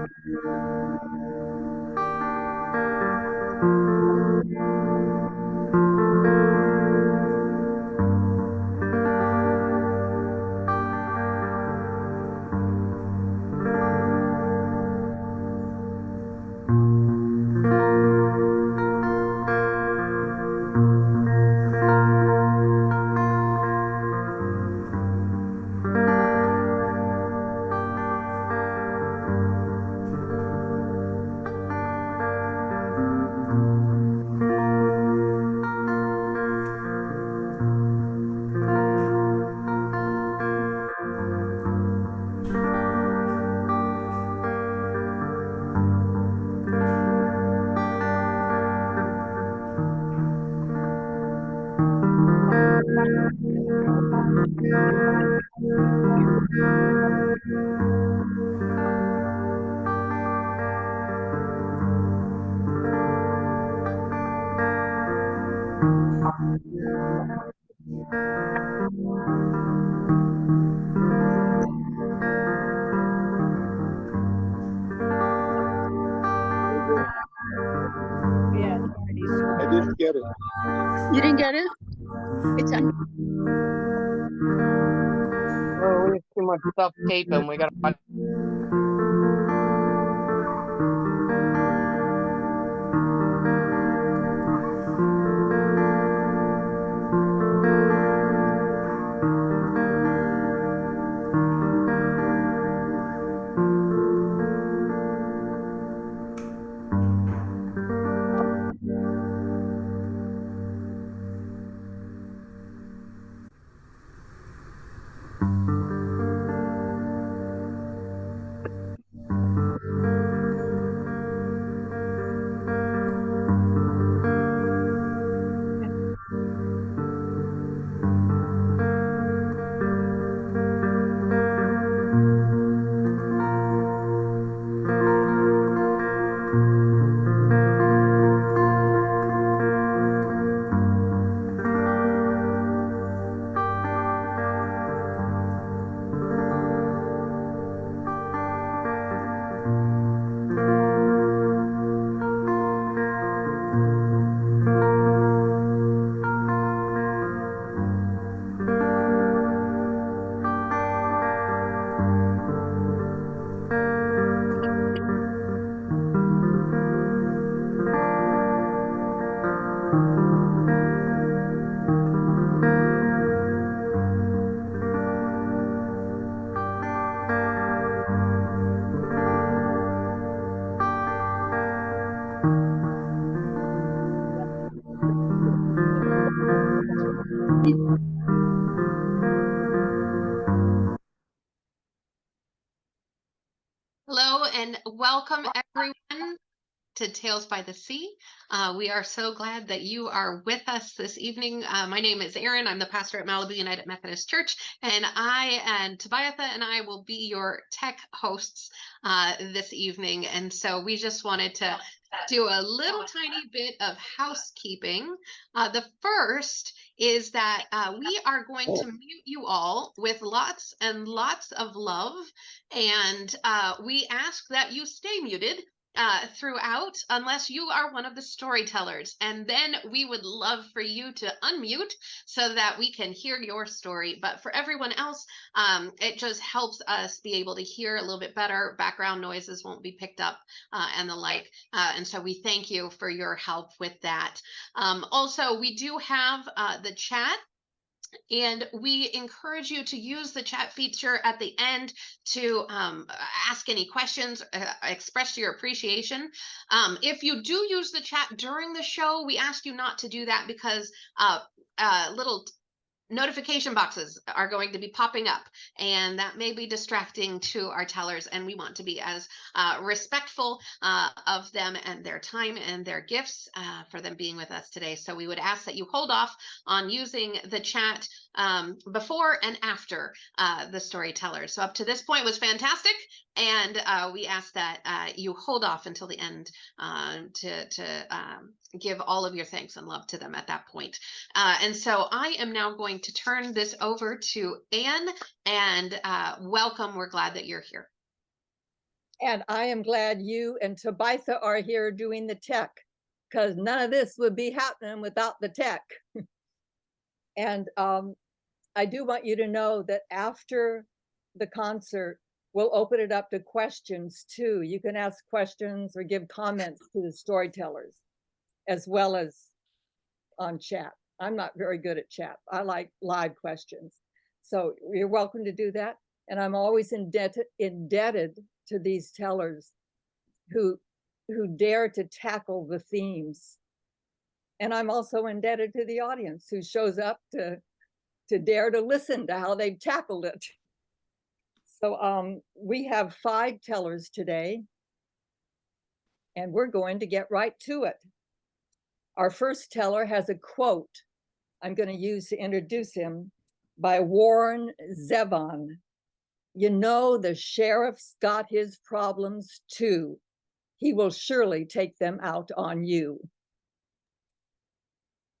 I didn't get it. You didn't get it? It's on. Oh, we have too much stuff taping. We gotta watch. Hello and welcome everyone to Tales by the Sea. We are so glad that you are with us this evening. My name is Erin. I'm the pastor at Malibu United Methodist Church, and Tobiatha and I will be your tech hosts this evening. And so we just wanted to do a little tiny bit of housekeeping. The first is that we are going to mute you all with lots and lots of love, and we ask that you stay muted throughout unless you are one of the storytellers, and then we would love for you to unmute so that we can hear your story. But for everyone else, it just helps us be able to hear a little bit better. Background noises won't be picked up and the like, and so we thank you for your help with that. Also, we do have the chat, and we encourage you to use the chat feature at the end to ask any questions, express your appreciation. If you do use the chat during the show, we ask you not to do that because little notification boxes are going to be popping up, and that may be distracting to our tellers, and we want to be as respectful of them and their time and their gifts for them being with us today. So we would ask that you hold off on using the chat before and after the storytellers. So up to this point was fantastic, and we ask that you hold off until the end to give all of your thanks and love to them at that point. And so I am now going to turn this over to Anne, and welcome. We're glad that you're here. And I am glad you and Tabitha are here doing the tech, because none of this would be happening without the tech. And I do want you to know that after the concert, we'll open it up to questions too. You can ask questions or give comments to the storytellers, as well as on chat. I'm not very good at chat. I like live questions. So you're welcome to do that. And I'm always indebted to these tellers who dare to tackle the themes. And I'm also indebted to the audience who shows up to dare to listen to how they've tackled it. So we have 5 tellers today, and we're going to get right to it. Our first teller has a quote I'm going to use to introduce him by Warren Zevon. You know, the sheriff's got his problems too. He will surely take them out on you.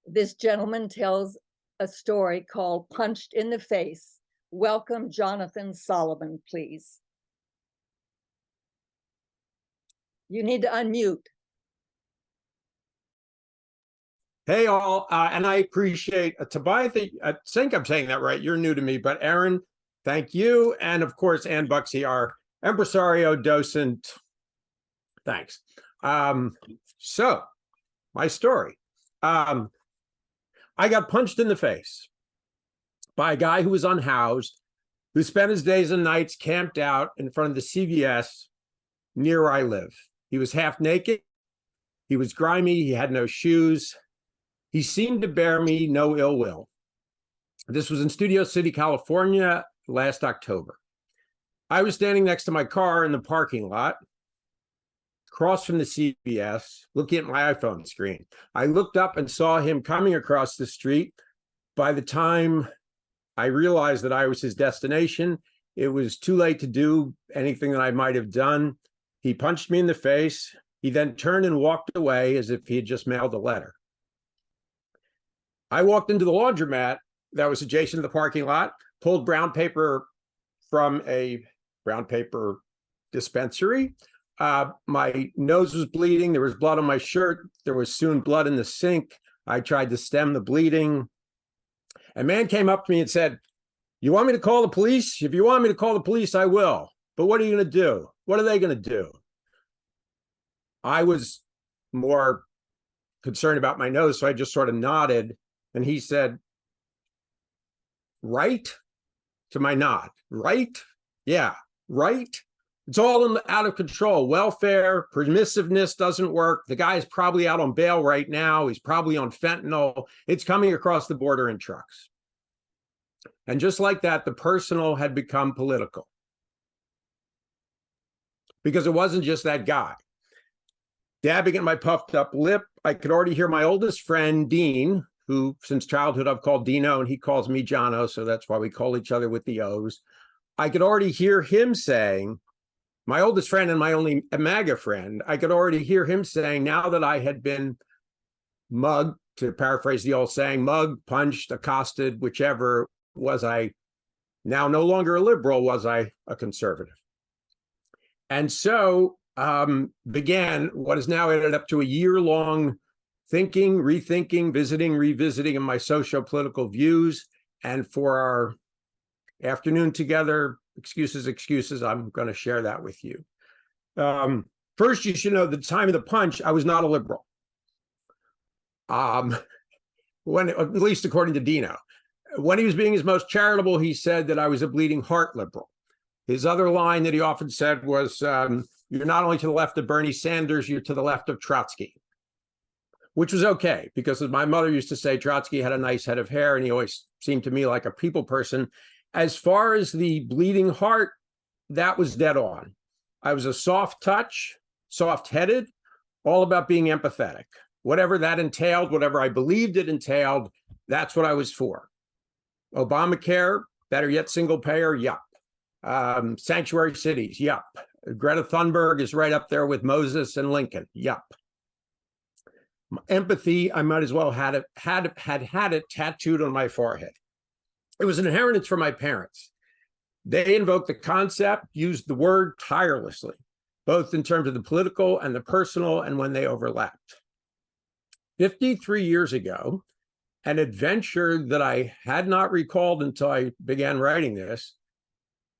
This gentleman tells a story called Punched in the Face. Welcome, Jonathan Solomon, please. You need to unmute. Hey, all, and I appreciate Tabitha. I think I'm saying that right. You're new to me, but Aaron, thank you. And of course, Ann Buxey, our impresario docent. Thanks. So, my story. I got punched in the face by a guy who was unhoused, who spent his days and nights camped out in front of the CVS near where I live. He was half naked. He was grimy. He had no shoes. He seemed to bear me no ill will. This was in Studio City, California, last October. I was standing next to my car in the parking lot, across from the CVS, looking at my iPhone screen. I looked up and saw him coming across the street. By the time I realized that I was his destination, it was too late to do anything that I might have done. He punched me in the face. He then turned and walked away as if he had just mailed a letter. I walked into the laundromat that was adjacent to the parking lot, pulled brown paper from a brown paper dispensary. My nose was bleeding. There was blood on my shirt. There was soon blood in the sink. I tried to stem the bleeding. A man came up to me and said, "You want me to call the police? If you want me to call the police, I will. But what are you going to do? What are they going to do?" I was more concerned about my nose, so I just sort of nodded. And he said, "Right?" To my nod. "Right? Yeah, right? It's all out of control. Welfare, permissiveness doesn't work. The guy's probably out on bail right now. He's probably on fentanyl. It's coming across the border in trucks." And just like that, the personal had become political. Because it wasn't just that guy. Dabbing at my puffed up lip, I could already hear my oldest friend, Dean, who since childhood I've called Dino, and he calls me Jono, so that's why we call each other with the O's. I could already hear him saying, my oldest friend and my only MAGA friend, I could already hear him saying, now that I had been mugged, to paraphrase the old saying, mugged, punched, accosted, whichever, was I now no longer a liberal, was I a conservative? And so began what has now ended up to a year-long thinking, rethinking, visiting, revisiting of my socio-political views. And for our afternoon together, excuses, I'm going to share that with you. First, you should know the time of the punch, I was not a liberal. When, at least according to Dino. When he was being his most charitable, he said that I was a bleeding heart liberal. His other line that he often said was, you're not only to the left of Bernie Sanders, you're to the left of Trotsky. Which was okay, because as my mother used to say, Trotsky had a nice head of hair, and he always seemed to me like a people person. As far as the bleeding heart, that was dead on. I was a soft touch, soft-headed, all about being empathetic. Whatever that entailed, whatever I believed it entailed, that's what I was for. Obamacare, better yet, single payer, yup. Sanctuary cities, yup. Greta Thunberg is right up there with Moses and Lincoln, yup. Empathy, I might as well had it tattooed on my forehead. It was an inheritance from my parents. They invoked the concept, used the word tirelessly. both in terms of the political and the personal and when they overlapped. 53 years ago, an adventure that I had not recalled until I began writing this,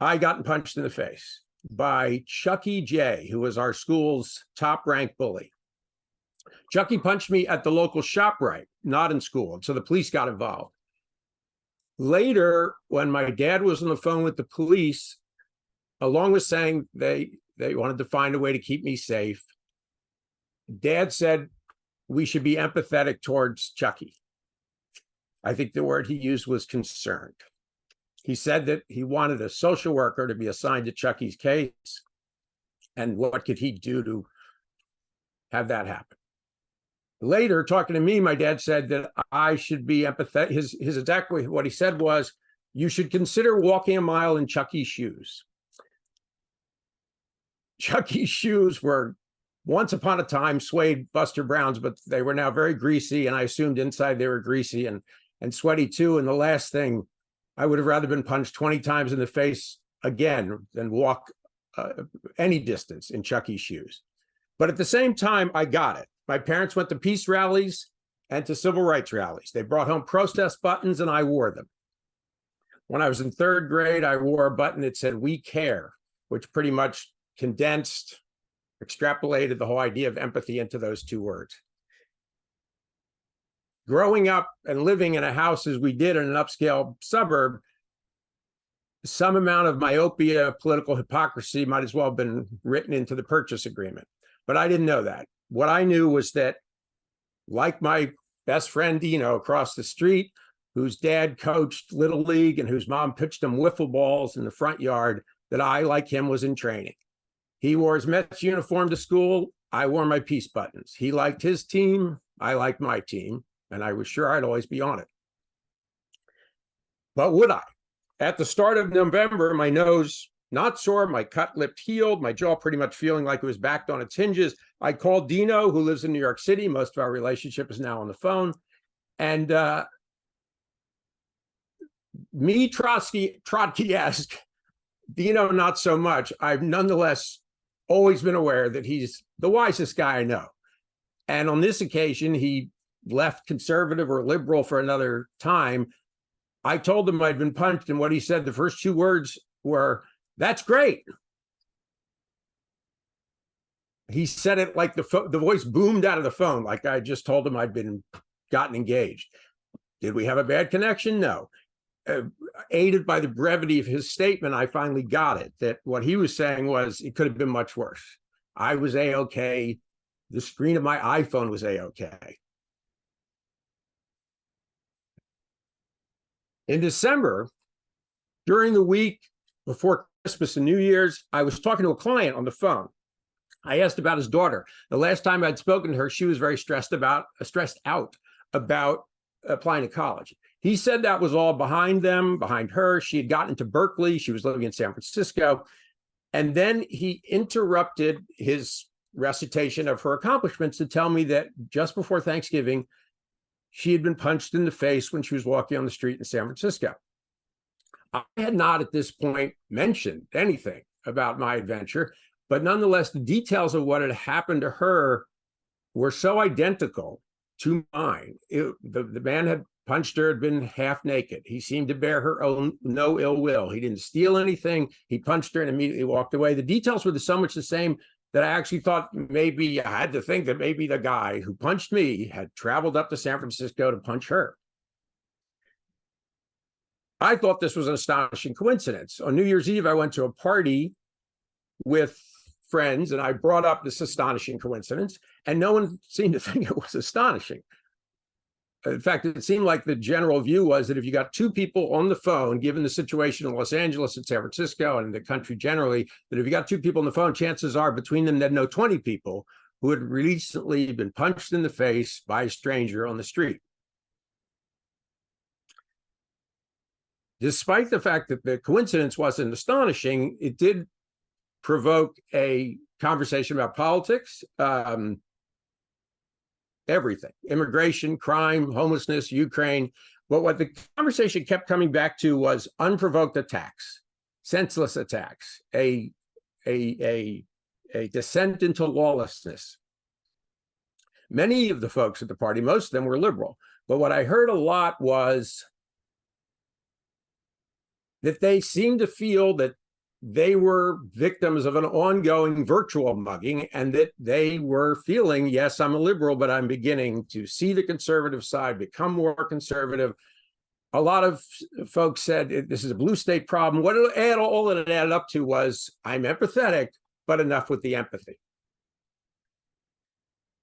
I got punched in the face by Chucky J, who was our school's top-ranked bully. Chucky punched me at the local ShopRite, not in school, and so the police got involved. Later, when my dad was on the phone with the police, along with saying they wanted to find a way to keep me safe, Dad said we should be empathetic towards Chucky. I think the word he used was concerned. He said that he wanted a social worker to be assigned to Chucky's case, and what could he do to have that happen? Later, talking to me, my dad said that I should be empathetic. His exactly what he said was, you should consider walking a mile in Chucky's shoes. Chucky's shoes were once upon a time suede Buster Browns, but they were now very greasy, and I assumed inside they were greasy and sweaty too. And the last thing, I would have rather been punched 20 times in the face again than walk any distance in Chucky's shoes. But at the same time, I got it. My parents went to peace rallies and to civil rights rallies. They brought home protest buttons, and I wore them. When I was in 3rd grade, I wore a button that said, "We care," which pretty much condensed, extrapolated the whole idea of empathy into those 2 words. Growing up and living in a house as we did in an upscale suburb, some amount of myopia, political hypocrisy might as well have been written into the purchase agreement. But I didn't know that. What I knew was that, like my best friend Dino across the street, whose dad coached Little League and whose mom pitched him wiffle balls in the front yard, that I, like him, was in training. He wore his Mets uniform to school. I wore my peace buttons. He liked his team. I liked my team. And I was sure I'd always be on it. But would I? At the start of November, my nose not sore, my cut lip healed, my jaw pretty much feeling like it was back on its hinges. I called Dino, who lives in New York City. Most of our relationship is now on the phone. And me, Trotsky-esque, Dino, not so much. I've nonetheless always been aware that he's the wisest guy I know. And on this occasion, he left conservative or liberal for another time. I told him I'd been punched, and what he said, the first 2 words were, "That's great." He said it like the voice boomed out of the phone, like I just told him I'd gotten engaged. Did we have a bad connection? No. Aided by the brevity of his statement, I finally got it, that what he was saying was it could have been much worse. I was A-okay. The screen of my iPhone was A-okay. In December, during the week before Christmas and New Year's, I was talking to a client on the phone. I asked about his daughter. The last time I'd spoken to her, she was very stressed out about applying to college. He said that was all behind her. She had gotten into Berkeley. She was living in San Francisco. And then he interrupted his recitation of her accomplishments to tell me that just before Thanksgiving, she had been punched in the face when she was walking on the street in San Francisco. I had not at this point mentioned anything about my adventure, but nonetheless, the details of what had happened to her were so identical to mine. The man had punched her, had been half naked. He seemed to bear her own no ill will. He didn't steal anything. He punched her and immediately walked away. The details were so much the same that I actually thought maybe I had to think that maybe the guy who punched me had traveled up to San Francisco to punch her. I thought this was an astonishing coincidence. On New Year's Eve, I went to a party with friends and I brought up this astonishing coincidence, and no one seemed to think it was astonishing. In fact, it seemed like the general view was that if you got 2 people on the phone, given the situation in Los Angeles and San Francisco and the country generally, that if you got 2 people on the phone, chances are between them, they'd know 20 people who had recently been punched in the face by a stranger on the street. Despite the fact that the coincidence wasn't astonishing, it did provoke a conversation about politics, everything, immigration, crime, homelessness, Ukraine. But what the conversation kept coming back to was unprovoked attacks, senseless attacks, a a descent into lawlessness. Many of the folks at the party, most of them were liberal, but what I heard a lot was that they seemed to feel that they were victims of an ongoing virtual mugging, and that they were feeling, yes, I'm a liberal, but I'm beginning to see the conservative side, become more conservative. A lot of folks said this is a blue state problem. What all that it added up to was, I'm empathetic, but enough with the empathy.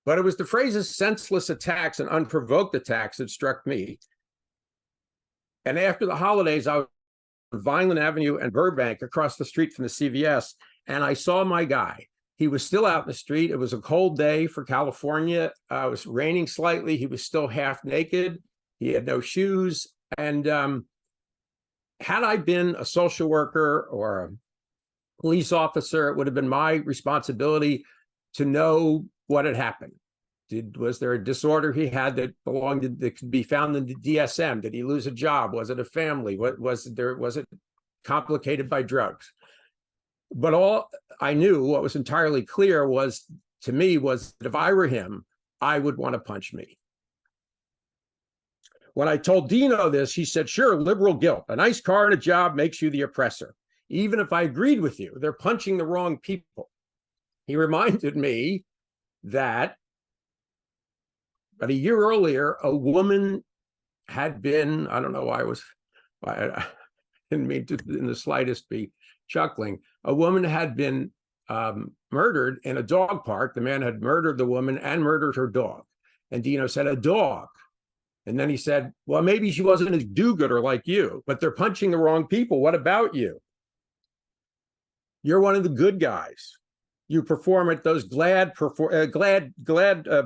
But it was the phrases senseless attacks and unprovoked attacks that struck me. And after the holidays, I was on Vineland Avenue and Burbank across the street from the CVS, and I saw my guy. He was still out in the street. It was a cold day for California. It was raining slightly. He was still half naked. He had no shoes. And had I been a social worker or a police officer, it would have been my responsibility to know what had happened. Was there a disorder he had that could be found in the DSM? Did he lose a job? Was it a family? Was it complicated by drugs? But all I knew, what was entirely clear to me was that if I were him, I would want to punch me. When I told Dino this, he said, sure, liberal guilt. A nice car and a job makes you the oppressor. Even if I agreed with you, they're punching the wrong people. He reminded me that about a year earlier, a woman had been, I don't know why I didn't mean to in the slightest be chuckling. A woman had been murdered in a dog park. The man had murdered the woman and murdered her dog. And Dino said, a dog. And then he said, well, maybe she wasn't as do-gooder like you, but they're punching the wrong people. What about you? You're one of the good guys. You perform at those glad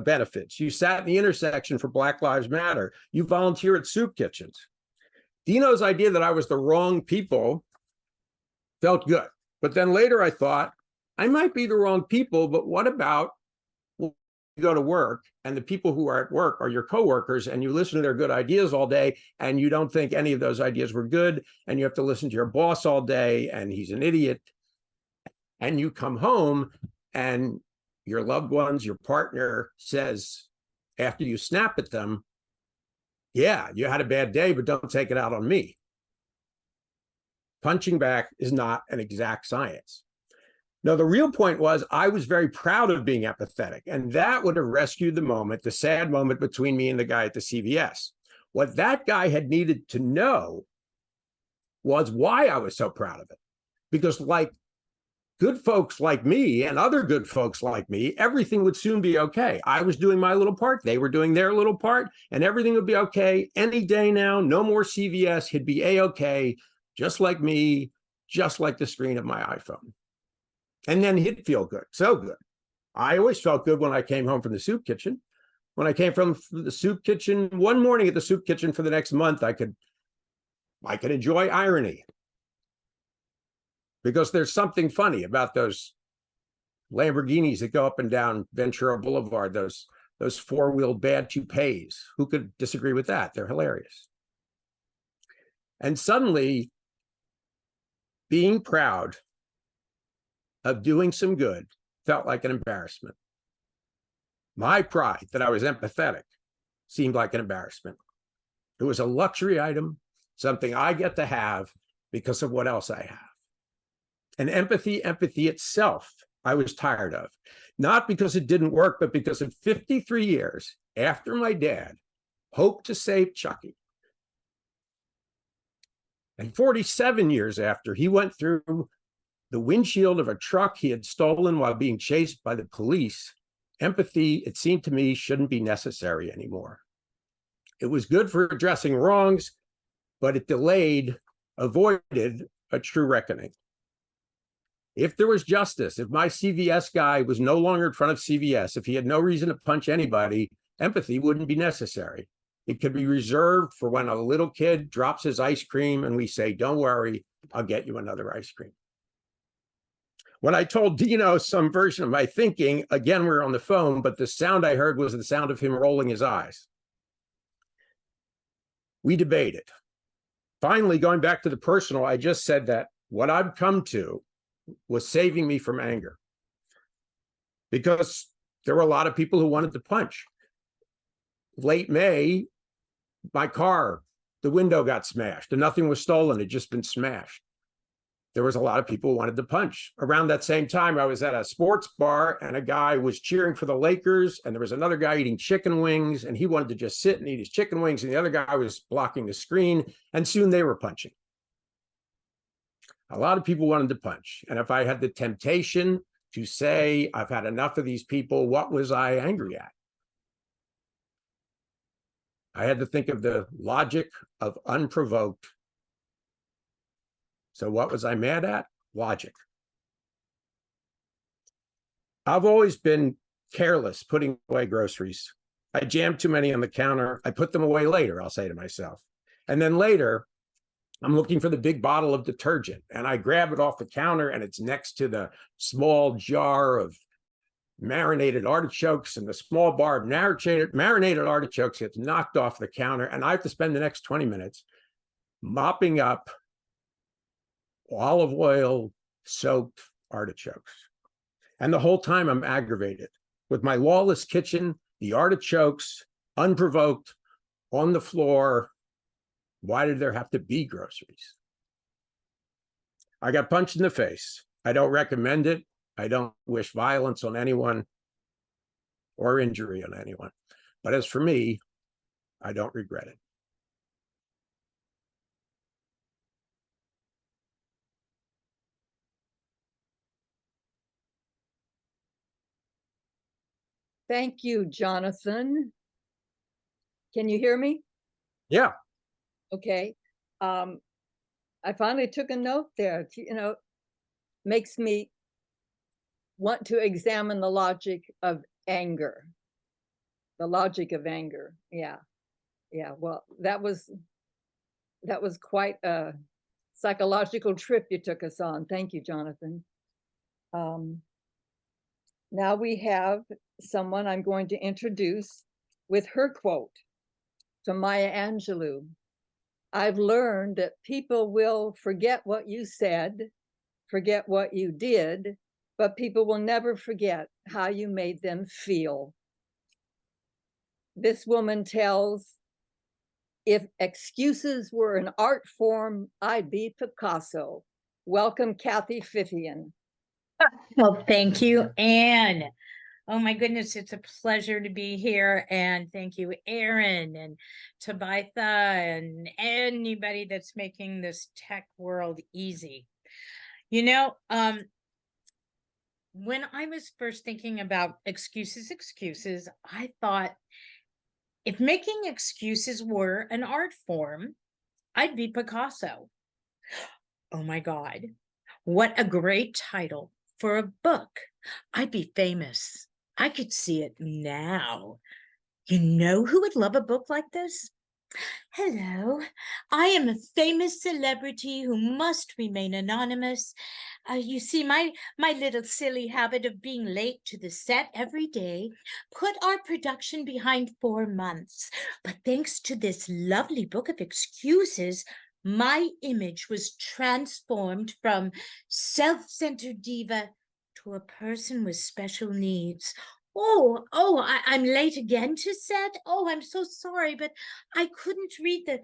benefits. You sat in the intersection for Black Lives Matter. You volunteer at soup kitchens. Dino's idea that I was the wrong people felt good. But then later I thought, I might be the wrong people, but what about when you go to work and the people who are at work are your coworkers and you listen to their good ideas all day and you don't think any of those ideas were good and you have to listen to your boss all day and he's an idiot. And you come home and your loved ones, your partner says, after you snap at them, yeah, you had a bad day, but don't take it out on me. Punching back is not an exact science. No, the real point was I was very proud of being empathetic, and that would have rescued the moment, the sad moment between me and the guy at the CVS. What that guy had needed to know was why I was so proud of it. Because like good folks like me and other good folks like me, everything would soon be okay. I was doing my little part. They were doing their little part, and everything would be okay any day now. No more CVS. He'd be A-okay, just like me, just like the screen of my iPhone. And then he'd feel good, so good. I always felt good when I came home from the soup kitchen. When I came from the soup kitchen, one morning at the soup kitchen for the next month, I could enjoy irony. Because there's something funny about those Lamborghinis that go up and down Ventura Boulevard, those four-wheeled bad toupees. Who could disagree with that? They're hilarious. And suddenly, being proud of doing some good felt like an embarrassment. My pride that I was empathetic seemed like an embarrassment. It was a luxury item, something I get to have because of what else I have. And empathy itself, I was tired of. Not because it didn't work, but because in 53 years after my dad hoped to save Chucky, and 47 years after he went through the windshield of a truck he had stolen while being chased by the police, empathy, it seemed to me, shouldn't be necessary anymore. It was good for addressing wrongs, but it avoided a true reckoning. If there was justice, if my CVS guy was no longer in front of CVS, if he had no reason to punch anybody, empathy wouldn't be necessary. It could be reserved for when a little kid drops his ice cream and we say, don't worry, I'll get you another ice cream. When I told Dino some version of my thinking, again, we were on the phone, but the sound I heard was the sound of him rolling his eyes. We debated. Finally, going back to the personal, I just said that what I've come to was saving me from anger. because there were a lot of people who wanted to punch. Late May, my car, the window got smashed and nothing was stolen. It had just been smashed. There was a lot of people who wanted to punch. Around that same time, I was at a sports bar and a guy was cheering for the Lakers, and there was another guy eating chicken wings, and he wanted to just sit and eat his chicken wings, and the other guy was blocking the screen, and soon they were punching. A lot of people wanted to punch. And if I had the temptation to say, I've had enough of these people, what was I angry at? I had to think of the logic of unprovoked. So what was I mad at? Logic. I've always been careless putting away groceries. I jammed too many on the counter. I put them away later, I'll say to myself. And then later, I'm looking for the big bottle of detergent, and I grab it off the counter, and it's next to the small jar of marinated artichokes, and the small bar of marinated artichokes gets knocked off the counter, and I have to spend the next 20 minutes mopping up olive oil soaked artichokes. And the whole time I'm aggravated with my lawless kitchen, the artichokes, unprovoked, on the floor. Why did there have to be groceries? I got punched in the face. I don't recommend it. I don't wish violence on anyone or injury on anyone. But as for me, I don't regret it. Thank you, Jonathan. Can you hear me? Yeah. Okay. I finally took a note there. Makes me want to examine the logic of anger. The logic of anger. Yeah. Yeah. Well, that was quite a psychological trip you took us on. Thank you, Jonathan. Now we have someone I'm going to introduce with her quote from Maya Angelou. I've learned that people will forget what you said, forget what you did, but people will never forget how you made them feel. This woman tells, if excuses were an art form, I'd be Picasso. Welcome, Cathy Fithian. Well, thank you, Anne. Oh my goodness, it's a pleasure to be here. And thank you, Aaron and Tabitha and anybody that's making this tech world easy. When I was first thinking about excuses, I thought if making excuses were an art form, I'd be Picasso. Oh my God, what a great title for a book. I'd be famous. I could see it now. You know who would love a book like this? Hello, I am a famous celebrity who must remain anonymous. You see, my little silly habit of being late to the set every day put our production behind 4 months. But thanks to this lovely book of excuses, my image was transformed from self-centered diva to a person with special needs. I'm late again to set. Oh, I'm so sorry, but I couldn't read the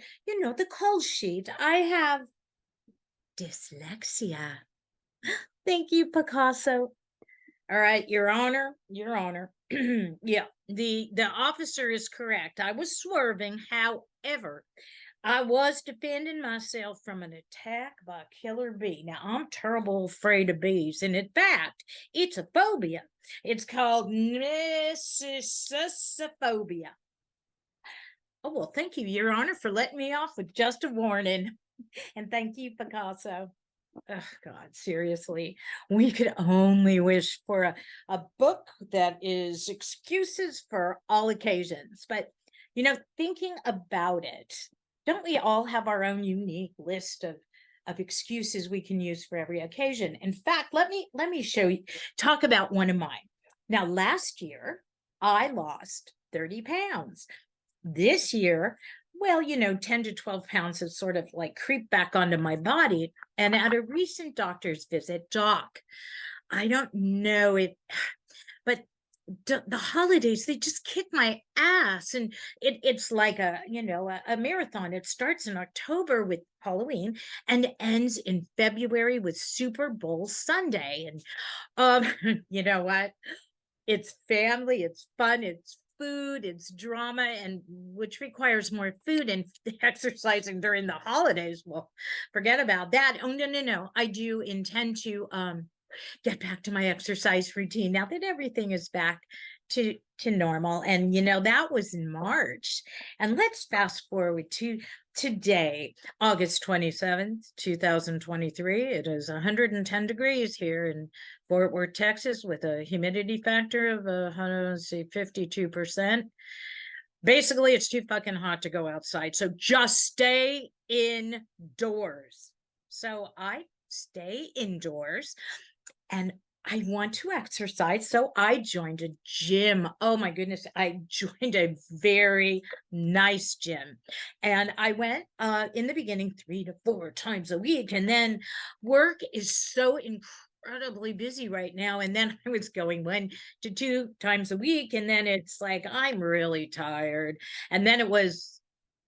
call sheet. I have dyslexia. Thank you, Picasso. All right, Your Honor. Yeah, the officer is correct. I was swerving. However, I was defending myself from an attack by a killer bee. Now, I'm terrible afraid of bees, and in fact, it's a phobia. It's called necessitophobia. Oh, well, thank you, Your Honor, for letting me off with just a warning. And thank you, Picasso. Oh, God, seriously, we could only wish for a book that is excuses for all occasions. But, thinking about it, don't we all have our own unique list of excuses we can use for every occasion? In fact, let me talk about one of mine. Now, last year, I lost 30 pounds. This year, 10 to 12 pounds has sort of like creeped back onto my body. And at a recent doctor's visit, Doc, I don't know if but the holidays, they just kick my ass. And it's like a marathon. It starts in October with Halloween and ends in February with Super Bowl Sunday. And you know what? It's family, it's fun, it's food, it's drama, and which requires more food and exercising during the holidays. Well, forget about that. Oh, no. I do intend to get back to my exercise routine now that everything is back to normal. And that was in March. And let's fast forward to today, August 27th, 2023. It is 110 degrees here in Fort Worth, Texas, with a humidity factor of 52%. Basically, it's too fucking hot to go outside. So just stay indoors. So I stay indoors and I want to exercise. So I joined a gym. Oh my goodness. I joined a very nice gym. And I went in the beginning 3 to 4 times a week. And then work is so incredibly busy right now. And then I was going 1 to 2 times a week. And then it's like, I'm really tired. And then it was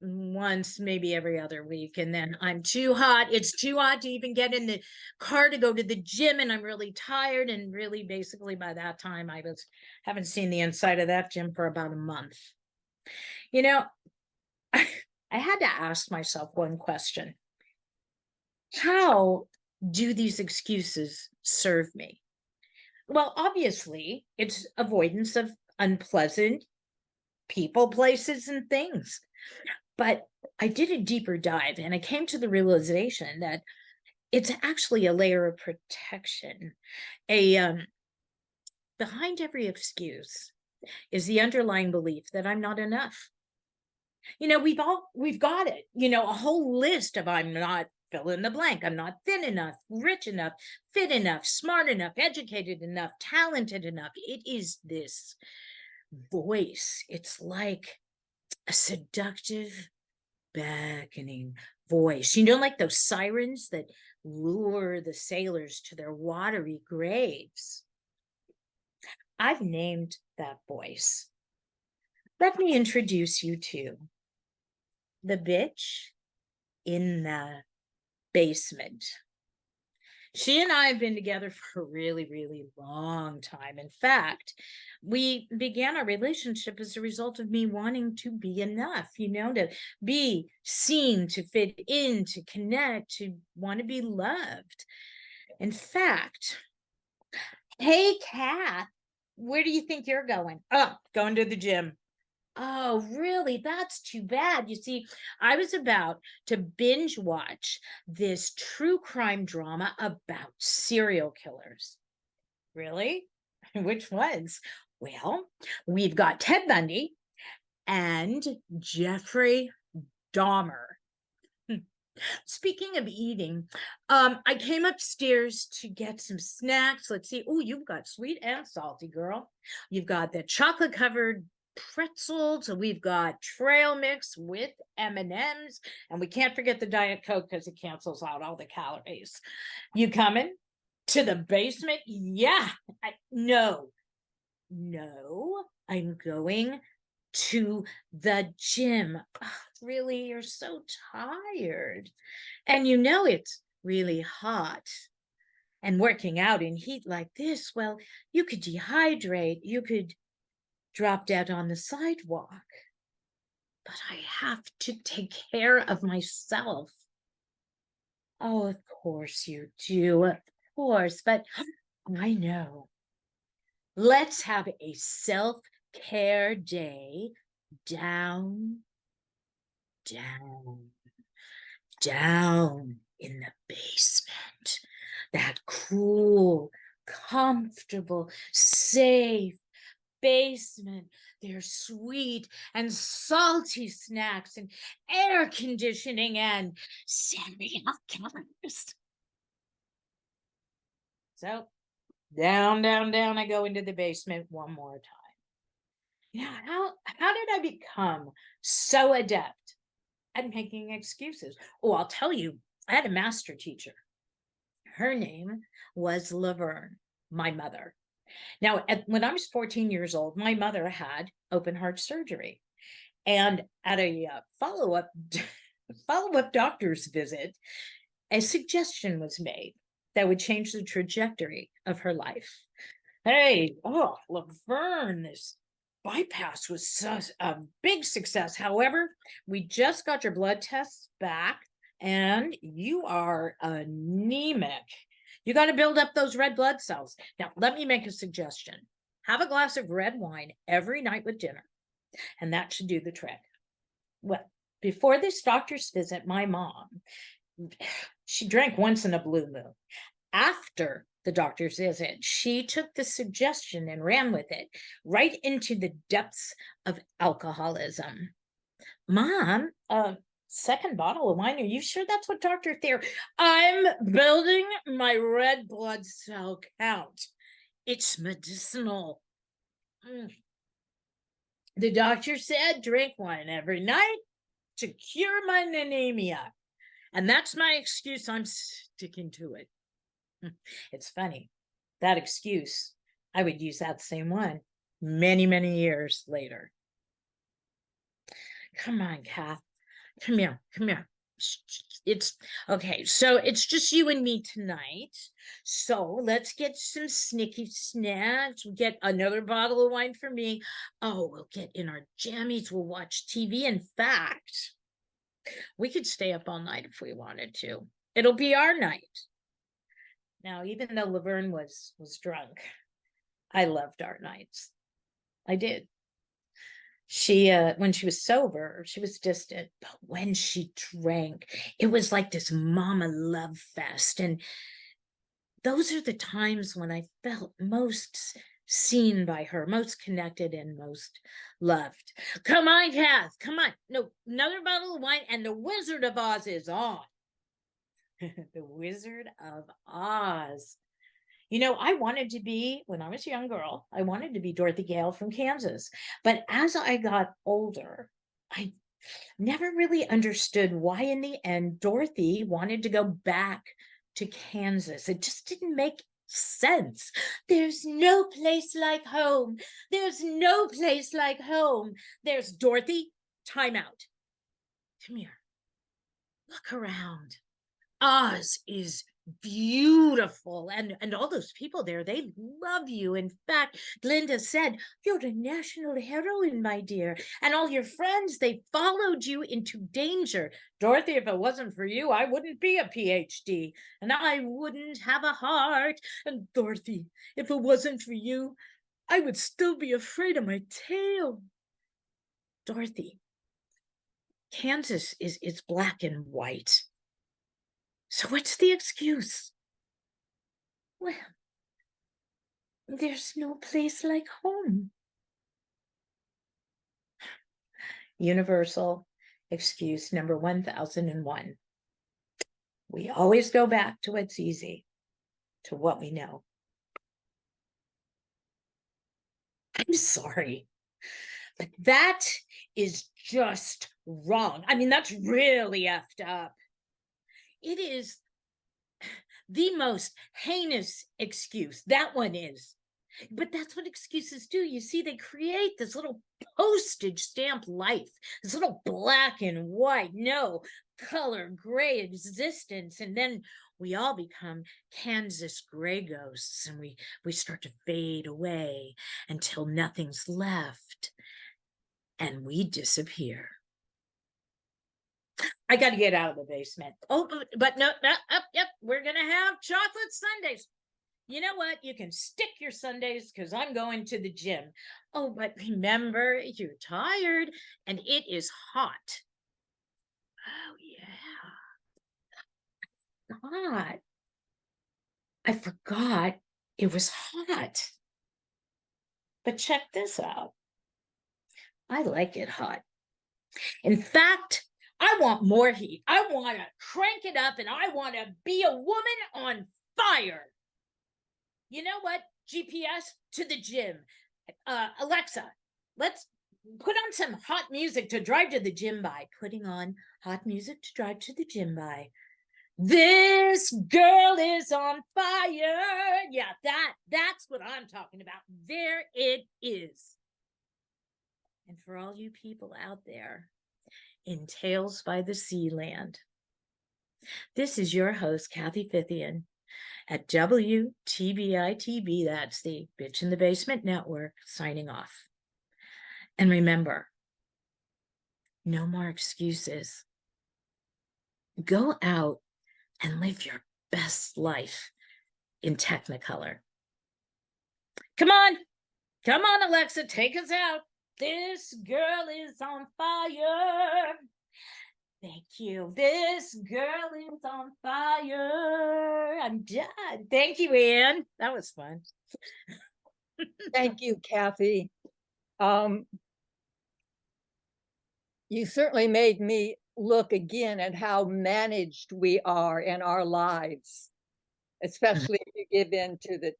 once, maybe every other week. And then I'm too hot. It's too hot to even get in the car to go to the gym. And I'm really tired. And really, basically, by that time, haven't seen the inside of that gym for about a month. I had to ask myself one question. How do these excuses serve me? Well, obviously, it's avoidance of unpleasant people, places, and things. But I did a deeper dive and I came to the realization that it's actually a layer of protection. Behind every excuse is the underlying belief that I'm not enough. We've got it, a whole list of I'm not fill in the blank. I'm not thin enough, rich enough, fit enough, smart enough, educated enough, talented enough. It is this voice. It's like a seductive, beckoning voice. Like those sirens that lure the sailors to their watery graves. I've named that voice. Let me introduce you to the bitch in the basement. She and I have been together for a really, really long time. In fact, we began our relationship as a result of me wanting to be enough, to be seen, to fit in, to connect, to want to be loved. In fact, hey, Kath, where do you think you're going? Oh, going to the gym. Oh, really? That's too bad. You see, I was about to binge watch this true crime drama about serial killers. Really? Which ones? Well, we've got Ted Bundy and Jeffrey Dahmer. Speaking of eating, I came upstairs to get some snacks. Let's see. Oh, you've got sweet and salty, girl. You've got the chocolate covered pretzels. We've got trail mix with M&Ms, and we can't forget the Diet Coke because it cancels out all the calories. You coming to the basement? Yeah. No, I'm going to the gym. Oh, really, you're so tired. And it's really hot. And working out in heat like this, well, you could dehydrate. You could drop dead on the sidewalk. But I have to take care of myself. Oh, of course you do. Of course. But I know. Let's have a self-care day down in the basement. That cool, comfortable, safe basement. There's sweet and salty snacks and air conditioning and serial killers. So down I go into the basement one more time. How did I become so adept at making excuses? Oh, I'll tell you, I had a master teacher. Her name was Laverne, my mother. Now, when I was 14 years old, my mother had open heart surgery. And at a follow-up doctor's visit, a suggestion was made that would change the trajectory of her life. Hey, oh, Laverne, this bypass was such a big success. However, we just got your blood tests back and you are anemic. You got to build up those red blood cells. Now, let me make a suggestion. Have a glass of red wine every night with dinner, and that should do the trick. Well, before this doctor's visit, my mom, she drank once in a blue moon. After the doctor's visit, she took the suggestion and ran with it right into the depths of alcoholism. Mom, second bottle of wine. Are you sure that's what Dr. Thayer? I'm building my red blood cell count. It's medicinal. The doctor said drink wine every night to cure my anemia. And that's my excuse. I'm sticking to it. It's funny. That excuse, I would use that same one many, many years later. Come on, Kath. Come here. Come here. It's okay. So it's just you and me tonight. So let's get some snicky snacks. We'll get another bottle of wine for me. Oh, we'll get in our jammies. We'll watch TV. In fact, we could stay up all night if we wanted to. It'll be our night. Now, even though Laverne was drunk, I loved our nights. I did. She, when she was sober, she was distant, but when she drank, it was like this mama love fest. And those are the times when I felt most seen by her, most connected and most loved. Come on, Kath, come on. No, another bottle of wine and the Wizard of Oz is on. The Wizard of Oz. You know, I wanted to be, when I was a young girl, I wanted to be Dorothy Gale from Kansas. But as I got older, I never really understood why in the end Dorothy wanted to go back to Kansas. It just didn't make sense. There's no place like home. There's no place like home. There's Dorothy. Time out. Come here. Look around. Oz is beautiful, and all those people there, they love you. In fact, Glinda said, you're a national heroine, my dear, and all your friends, they followed you into danger. Dorothy, if it wasn't for you, I wouldn't be a PhD, and I wouldn't have a heart. And Dorothy, if it wasn't for you, I would still be afraid of my tail. Dorothy, Kansas is black and white. So what's the excuse? Well, there's no place like home. Universal excuse number 1001. We always go back to what's easy, to what we know. I'm sorry, but that is just wrong. I mean, that's really effed up. It is the most heinous excuse. That one is. But that's what excuses do. You see, they create this little postage stamp life, this little black and white, no color, gray existence. And then we all become Kansas gray ghosts, and we start to fade away until nothing's left and we disappear. I got to get out of the basement. Oh, but no, yep, we're going to have chocolate sundaes. You know what? You can stick your sundaes because I'm going to the gym. Oh, but remember, you're tired and it is hot. Oh, yeah. God, I forgot it was hot. But check this out. I like it hot. In fact, I want more heat. I want to crank it up and I want to be a woman on fire. You know what? GPS to the gym. Alexa, let's put on some hot music to drive to the gym by. Putting on hot music to drive to the gym by. This girl is on fire. Yeah, that's what I'm talking about. There it is. And for all you people out there in Tales by the Sea land, this is your host, Cathy Fithian, at WTBI TV. That's the Bitch in the Basement Network, signing off. And remember, no more excuses. Go out and live your best life in Technicolor. Come on, Alexa, take us out. This girl is on fire. Thank you. This girl is on fire. I'm done. Thank you, Anne. That was fun. Thank you, Kathy. You certainly made me look again at how managed we are in our lives, especially if you give in to the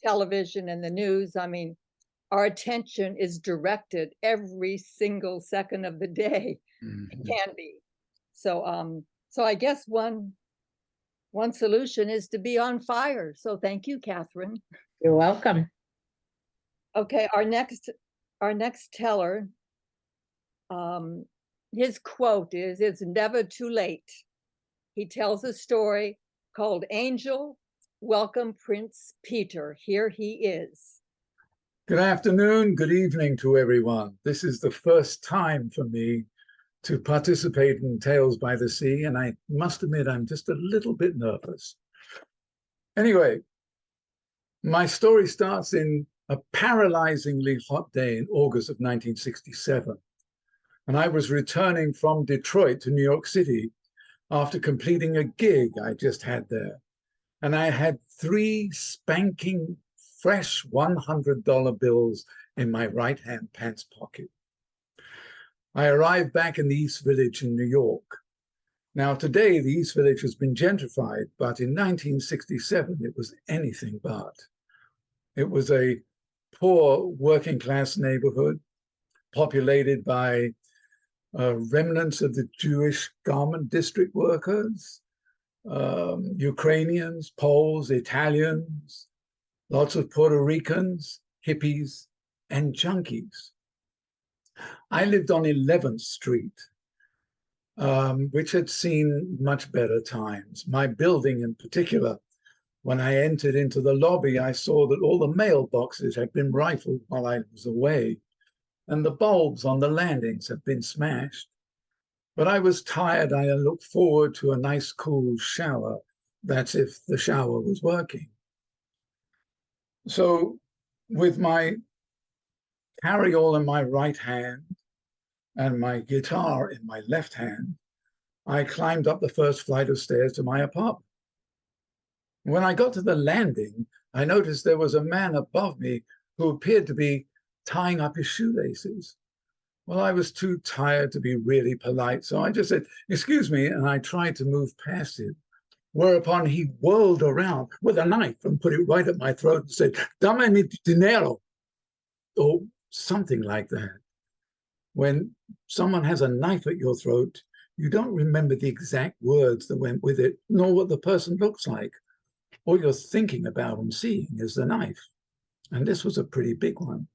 television and the news. I mean, our attention is directed every single second of the day. It can be. So I guess one solution is to be on fire. So thank you, Catherine. You're welcome. Okay, our next teller, his quote is, "It's never too late." He tells a story called Angel, Welcome Prince Peter. Here he is. Good afternoon, good evening to everyone. This is the first time for me to participate in Tales by the Sea, and I must admit I'm just a little bit nervous. Anyway, my story starts in a paralyzingly hot day in August of 1967, and I was returning from Detroit to New York City after completing a gig I just had there, and I had 3 spanking fresh $100 bills in my right-hand pants pocket. I arrived back in the East Village in New York. Now, today, the East Village has been gentrified, but in 1967, it was anything but. It was a poor working-class neighborhood populated by remnants of the Jewish garment district workers, Ukrainians, Poles, Italians, lots of Puerto Ricans, hippies, and junkies. I lived on 11th Street, which had seen much better times. My building in particular, when I entered into the lobby, I saw that all the mailboxes had been rifled while I was away, and the bulbs on the landings had been smashed. But I was tired. I looked forward to a nice cool shower. That's if the shower was working. So with my carry-all in my right hand and my guitar in my left hand, I climbed up the first flight of stairs to my apartment. When I got to the landing, I noticed there was a man above me who appeared to be tying up his shoelaces. Well, I was too tired to be really polite, so I just said, "Excuse me," and I tried to move past him. Whereupon he whirled around with a knife and put it right at my throat and said, "Dame mi dinero," or something like that. When someone has a knife at your throat, you don't remember the exact words that went with it, nor what the person looks like. All you're thinking about and seeing is the knife. And this was a pretty big one.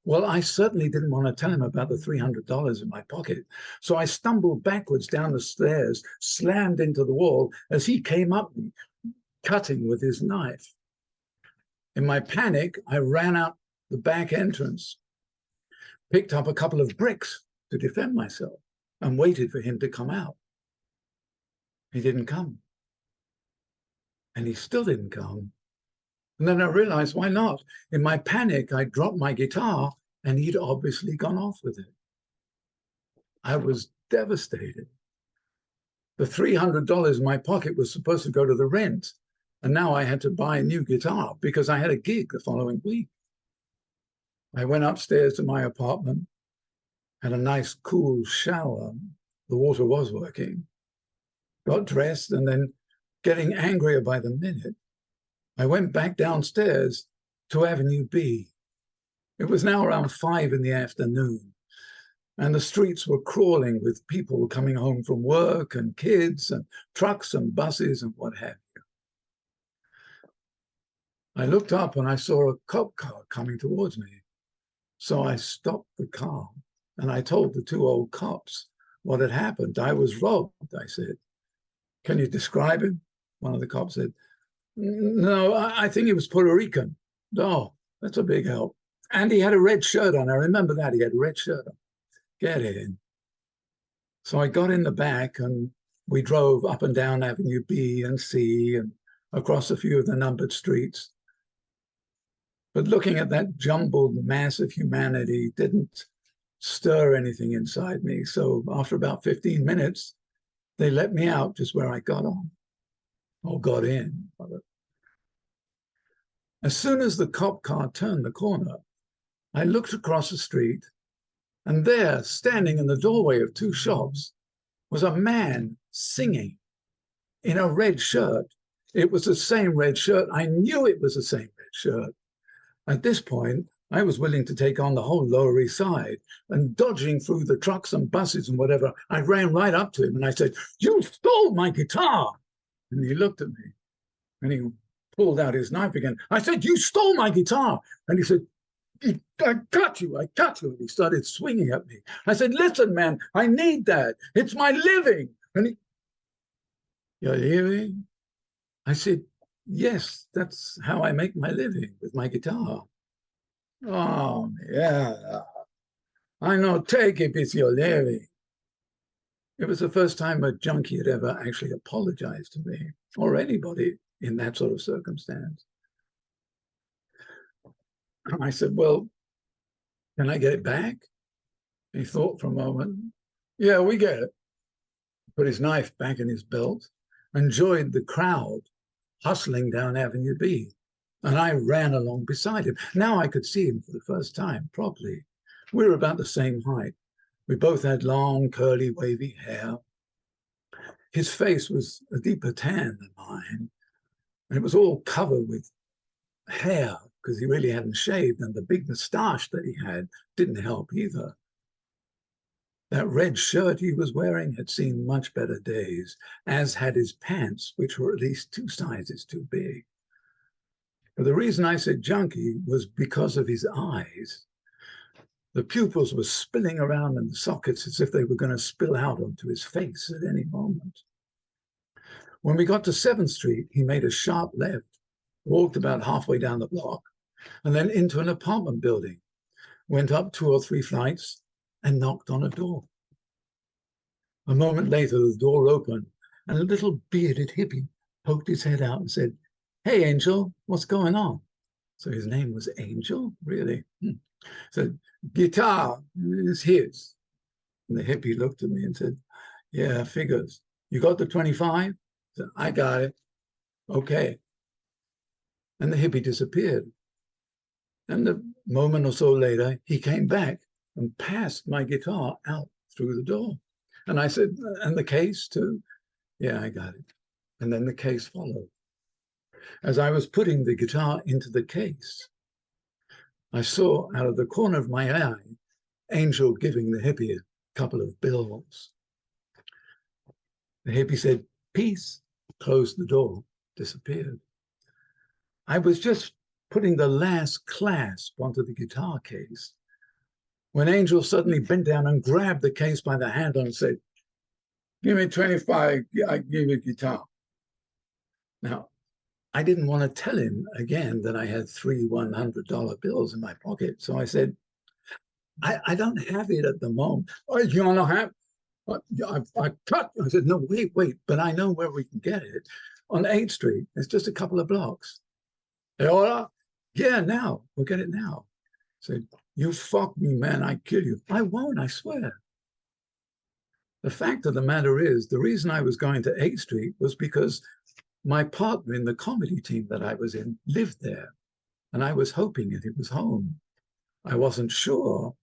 Well, I certainly didn't want to tell him about the $300 in my pocket. So I stumbled backwards down the stairs, slammed into the wall as he came up me, cutting with his knife. In my panic, I ran out the back entrance, picked up a couple of bricks to defend myself, and waited for him to come out. He didn't come. And he still didn't come. And then I realized, why not? In my panic, I dropped my guitar, and he'd obviously gone off with it. I was devastated. The $300 in my pocket was supposed to go to the rent, and now I had to buy a new guitar because I had a gig the following week. I went upstairs to my apartment, had a nice cool shower. The water was working. Got dressed, and then, getting angrier by the minute, I went back downstairs to Avenue B. It was now around 5 in the afternoon, And the streets were crawling with people coming home from work and kids and trucks and buses and what have you. I looked up and I saw a cop car coming towards me. So I stopped the car and I told the two old cops what had happened. I was robbed, I said. Can you describe him? One of the cops said, no, I think he was Puerto Rican. Oh, that's a big help. And he had a red shirt on. I remember that. He had a red shirt on. Get in. So I got in the back and we drove up and down Avenue B and C and across a few of the numbered streets. But looking at that jumbled mass of humanity didn't stir anything inside me. So after about 15 minutes, they let me out just where I got on, or got in. As soon as the cop car turned the corner, I looked across the street, and there, standing in the doorway of two shops, was a man singing in a red shirt. It was the same red shirt. I knew it was the same red shirt. At this point, I was willing to take on the whole Lower East Side, and dodging through the trucks and buses and whatever, I ran right up to him and I said, "You stole my guitar." And he looked at me and he pulled out his knife again. I said, "You stole my guitar." And he said, I got you. And he started swinging at me. I said, "Listen, man, I need that. It's my living." And he, "Your living?" I said, "Yes, that's how I make my living, with my guitar." "Oh, yeah, I know, take it, it's your living." It was the first time a junkie had ever actually apologized to me, or anybody in that sort of circumstance. I said, "Well, can I get it back?" He thought for a moment. "Yeah, we get it." Put his knife back in his belt and joined the crowd hustling down Avenue B. And I ran along beside him. Now I could see him for the first time properly. We were about the same height. We both had long, curly, wavy hair. His face was a deeper tan than mine, and it was all covered with hair because he really hadn't shaved, and the big moustache that he had didn't help either. That red shirt he was wearing had seen much better days, as had his pants, which were at least 2 sizes too big. But the reason I said junkie was because of his eyes. The pupils were spilling around in the sockets as if they were going to spill out onto his face at any moment. When we got to 7th Street, he made a sharp left, walked about halfway down the block, and then into an apartment building, went up 2 or 3 flights, and knocked on a door. A moment later, the door opened, and a little bearded hippie poked his head out and said, "Hey, Angel, what's going on?" So his name was Angel, really? Said, "Guitar is his." And the hippie looked at me and said, "Yeah, figures. You got the 25? I said, "I got it." "Okay." And the hippie disappeared. And a moment or so later, he came back and passed my guitar out through the door. And I said, "And the case too?" "Yeah, I got it." And then the case followed. As I was putting the guitar into the case, I saw out of the corner of my eye, Angel giving the hippie a couple of bills. The hippie said, "Peace," closed the door, disappeared. I was just putting the last clasp onto the guitar case when Angel suddenly bent down and grabbed the case by the handle and said, "Give me 25, I give you a guitar." Now, I didn't want to tell him again that I had 3 $100 bills in my pocket. So I said, I don't have it at the moment." "Oh, you don't have?" I cut. I said, "No, wait, but I know where we can get it. On 8th Street, it's just a couple of blocks." "Oh, yeah, now, we'll get it now." I said, "You fuck me, man, I kill you." "I won't, I swear." The fact of the matter is, the reason I was going to 8th Street was because my partner in the comedy team that I was in lived there, and I was hoping that he was home. I wasn't sure,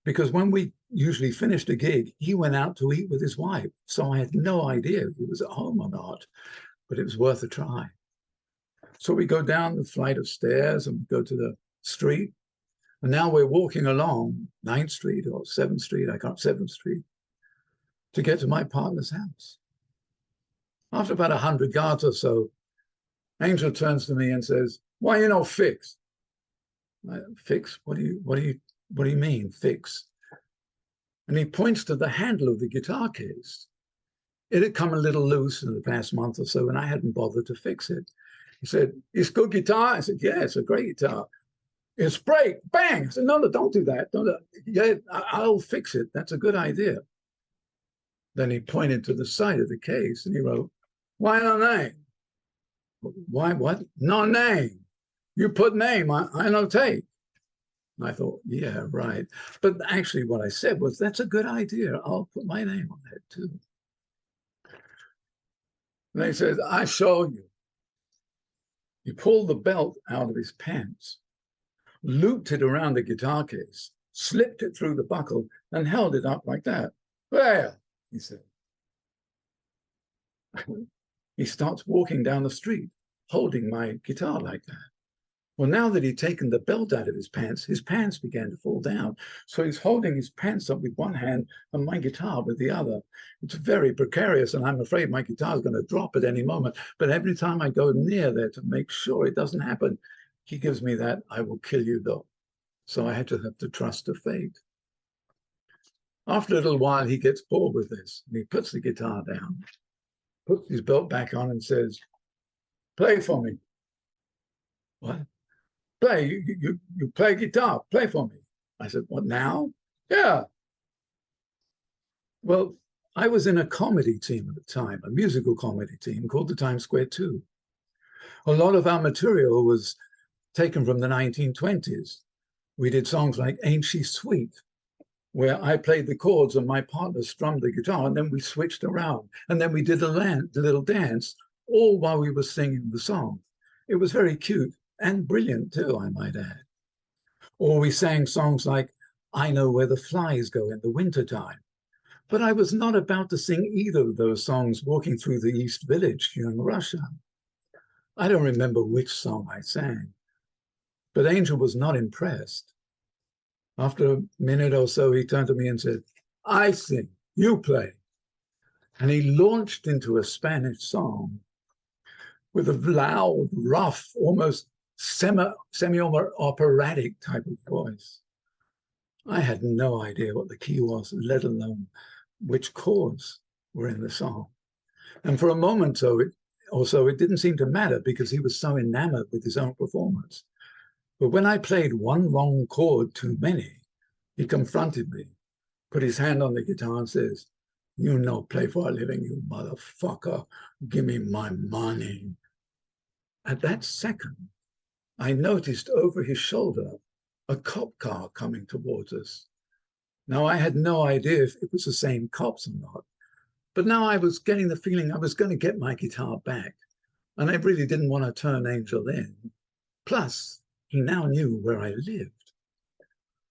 because when we usually finished a gig, he went out to eat with his wife, so I had no idea if he was at home or not, but it was worth a try. So we go down the flight of stairs and go to the street, And now we're walking along 9th Street or 7th Street, 7th Street, to get to my partner's house. After about 100 yards or so, Angel turns to me and says, "Why you no fix?" Fix? What do you mean, fix? And he points to the handle of the guitar case. It had come a little loose in the past month or so, and I hadn't bothered to fix it. He said, "It's good guitar?" I said, "Yeah, it's a great guitar." "It's break, bang." I said, "No, don't do that. Don't. Yeah, I'll fix it. That's a good idea." Then he pointed to the side of the case and he wrote, "Why no name?" "Why what?" "No name. You put name, I no take." And I thought, yeah, right. But actually what I said was, "That's a good idea. I'll put my name on that too." And he says, "I show you." He pulled the belt out of his pants, looped it around the guitar case, slipped it through the buckle, and held it up like that. "There," he said. He starts walking down the street, holding my guitar like that. Well, now that he'd taken the belt out of his pants began to fall down. So he's holding his pants up with one hand and my guitar with the other. It's very precarious, and I'm afraid my guitar is going to drop at any moment. But every time I go near there to make sure it doesn't happen, he gives me that "I will kill you" though. So I have to trust to fate. After a little while, he gets bored with this, and he puts the guitar down, puts his belt back on, and says, "Play for me." "What?" "Play, you play guitar, play for me." I said, "What, now?" "Yeah." Well, I was in a comedy team at the time, a musical comedy team called the Times Square Two. A lot of our material was taken from the 1920s. We did songs like "Ain't She Sweet," where I played the chords and my partner strummed the guitar, and then we switched around. And then we did a little dance, all while we were singing the song. It was very cute and brilliant too, I might add. Or we sang songs like "I Know Where the Flies Go in the Wintertime." But I was not about to sing either of those songs walking through the East Village during rush hour. I don't remember which song I sang, but Angel was not impressed. After a minute or so, he turned to me and said, "I sing, you play." And he launched into a Spanish song with a loud, rough, almost semi-operatic type of voice. I had no idea what the key was, let alone which chords were in the song. And for a moment or so, it didn't seem to matter because he was so enamored with his own performance. But when I played one wrong chord too many, he confronted me, put his hand on the guitar and says, "You no play for a living, you motherfucker. Give me my money." At that second, I noticed over his shoulder a cop car coming towards us. Now, I had no idea if it was the same cops or not, but now I was getting the feeling I was going to get my guitar back, and I really didn't want to turn Angel in. Plus, he now knew where I lived.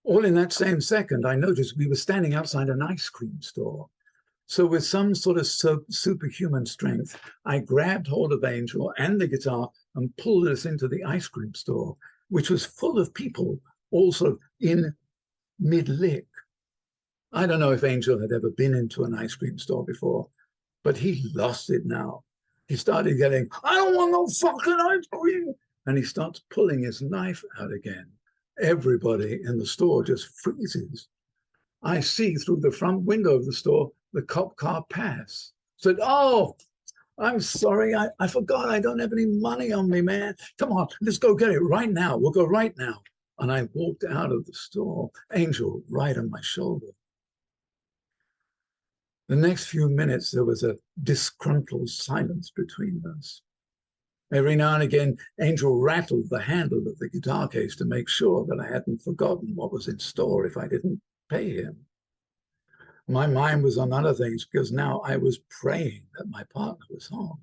All in that same second, I noticed we were standing outside an ice cream store. So with some sort of superhuman strength, I grabbed hold of Angel and the guitar and pulled us into the ice cream store, which was full of people, all sort of in mid-lick. I don't know if Angel had ever been into an ice cream store before, but he lost it now. He started yelling, "I don't want no fucking ice cream." And he starts pulling his knife out again. Everybody in the store just freezes. I see through the front window of the store the cop car pass. Said, "Oh, I'm sorry. I forgot. I don't have any money on me, man. Come on, let's go get it right now. We'll go right now." And I walked out of the store, Angel right on my shoulder. The next few minutes, there was a disgruntled silence between us. Every now and again, Angel rattled the handle of the guitar case to make sure that I hadn't forgotten what was in store if I didn't pay him. My mind was on other things because now I was praying that my partner was home.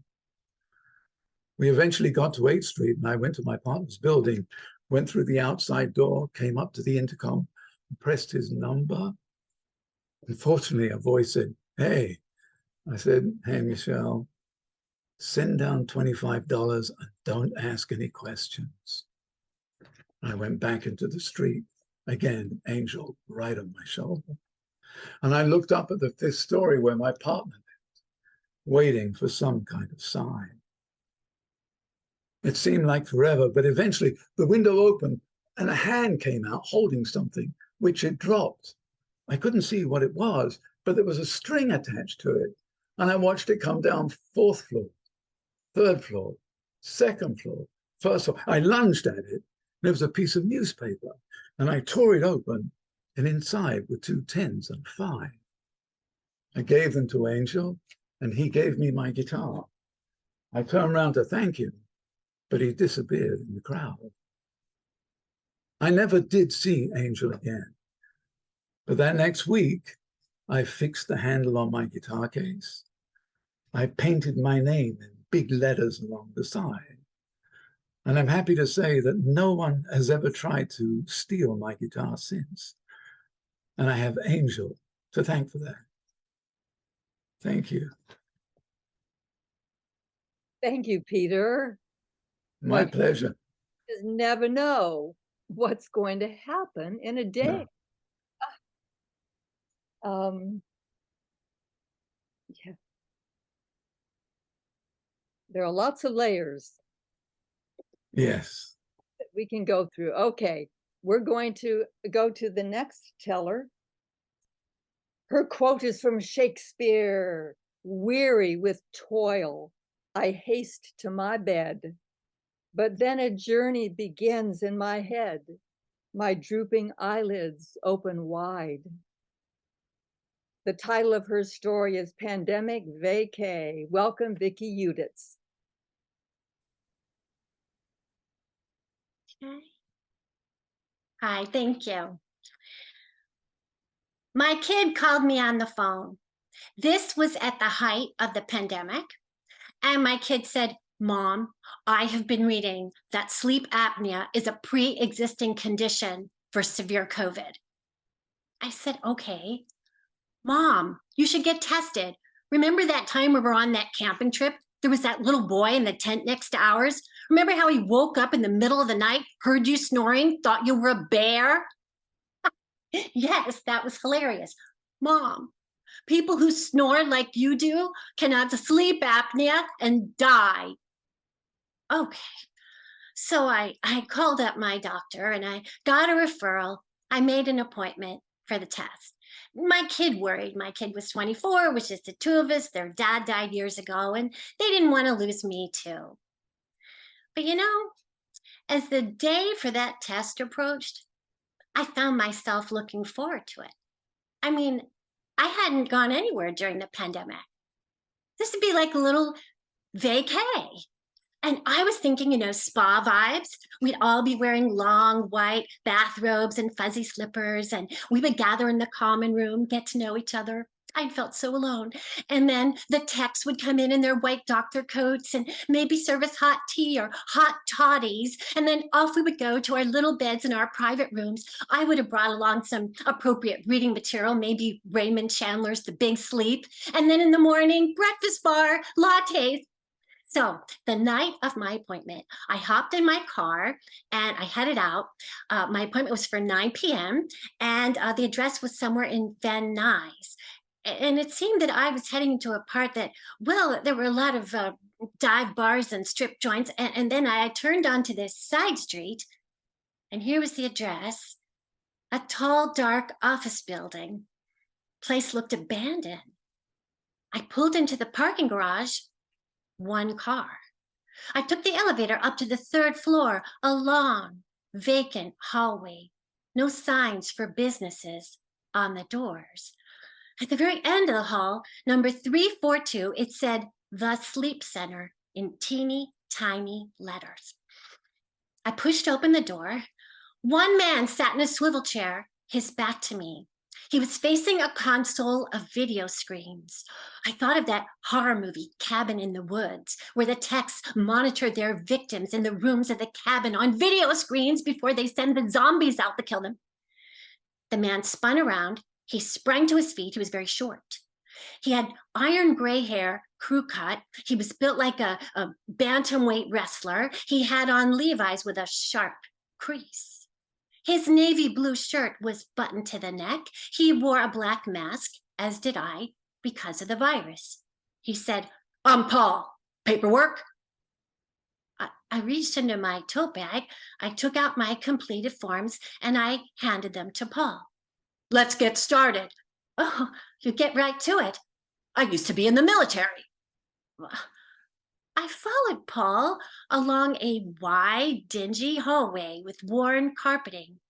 We eventually got to 8th Street, and I went to my partner's building, went through the outside door, came up to the intercom, and pressed his number. Unfortunately, a voice said, "Hey." I said, "Hey, Michelle, send down $25 and don't ask any questions." I went back into the street. Again, Angel right on my shoulder. And I looked up at the fifth story where my partner lived, waiting for some kind of sign. It seemed like forever, but eventually the window opened and a hand came out holding something, which it dropped. I couldn't see what it was, but there was a string attached to it. And I watched it come down 4th floor, 3rd floor, 2nd floor, 1st floor. I lunged at it. There was a piece of newspaper, and I tore it open, and inside were 2 10s and 5. I gave them to Angel, and he gave me my guitar. I turned around to thank him, but he disappeared in the crowd. I never did see Angel again. But that next week, I fixed the handle on my guitar case. I painted my name in big letters along the side. And I'm happy to say that no one has ever tried to steal my guitar since. And I have Angel to thank for that. Thank you. Thank you, Peter. My Well, pleasure. you just never know what's going to happen in a day. Yeah. There are lots of layers Yes. that we can go through. Okay, we're going to go to the next teller. Her quote is from Shakespeare. Weary with toil, I haste to my bed, but then a journey begins in my head. My drooping eyelids open wide. The title of her story is Pandemic Vacay. Welcome, Vicki Uditz. Okay. Hi, thank you. My kid called me on the phone. This was at the height of the pandemic. And my kid said, Mom, I have been reading that sleep apnea is a pre-existing condition for severe COVID. I said, okay. Mom, you should get tested. Remember that time we were on that camping trip? There was that little boy in the tent next to ours. Remember how he woke up in the middle of the night, heard you snoring, thought you were a bear? Yes, that was hilarious. Mom, people who snore like you do can have sleep apnea and die. Okay, so I called up my doctor and I got a referral. I made an appointment for the test. My kid worried. My kid was 24, which is the two of us. Their dad died years ago, and they didn't want to lose me too. But you know, as the day for that test approached, I found myself looking forward to it. I mean, I hadn't gone anywhere during the pandemic. This would be like a little vacay. And I was thinking, you know, spa vibes. We'd all be wearing long white bathrobes and fuzzy slippers, and we would gather in the common room, get to know each other. I felt so alone. And then the techs would come in their white doctor coats and maybe serve us hot tea or hot toddies. And then off we would go to our little beds in our private rooms. I would have brought along some appropriate reading material, maybe Raymond Chandler's The Big Sleep. And then in the morning, breakfast bar, lattes. So the night of my appointment, I hopped in my car and I headed out. My appointment was for 9 p.m. and the address was somewhere in Van Nuys. And it seemed that I was heading into a part that, well, there were a lot of dive bars and strip joints. And then I turned onto this side street, and here was the address: a tall, dark office building. Place looked abandoned. I pulled into the parking garage. One car. I took the elevator up to the 3rd floor, a long, vacant hallway. No signs for businesses on the doors. At the very end of the hall, number 342, it said, The Sleep Center, in teeny tiny letters. I pushed open the door. One man sat in a swivel chair, his back to me. He was facing a console of video screens. I thought of that horror movie, Cabin in the Woods, where the techs monitored their victims in the rooms of the cabin on video screens before they send the zombies out to kill them. The man spun around. He sprang to his feet. He was very short. He had iron gray hair, crew cut. He was built like a bantamweight wrestler. He had on Levi's with a sharp crease. His navy blue shirt was buttoned to the neck. He wore a black mask, as did I, because of the virus. He said, "I'm Paul. Paperwork?" I reached into my tote bag. I took out my completed forms and I handed them to Paul. "Let's get started." "Oh, you get right to it. I used to be in the military." I followed Paul along a wide, dingy hallway with worn carpeting.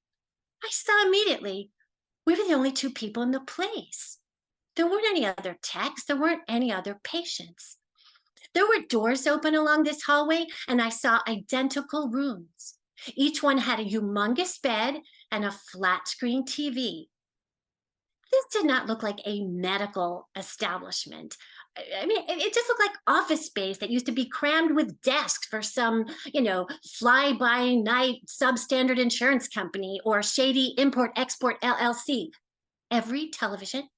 I saw immediately we were the only two people in the place. There weren't any other techs. There weren't any other patients. There were doors open along this hallway, and I saw identical rooms. Each one had a humongous bed and a flat screen TV. This did not look like a medical establishment. I mean, it just looked like office space that used to be crammed with desks for some, fly-by-night substandard insurance company or shady import-export LLC. Every television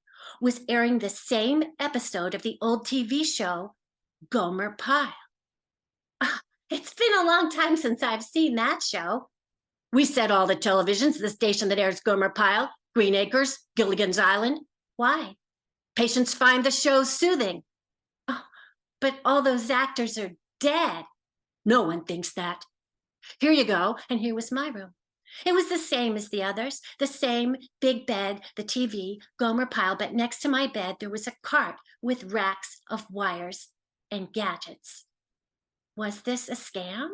was airing the same episode of the old TV show, Gomer Pyle. It's been a long time since I've seen that show. We set all the televisions to the station that airs Gomer Pyle, Green Acres, Gilligan's Island. Why? Patients find the show soothing. Oh, but all those actors are dead. No one thinks that. Here you go, and here was my room. It was the same as the others, the same big bed, the TV, Gomer Pyle, but next to my bed there was a cart with racks of wires and gadgets. Was this a scam?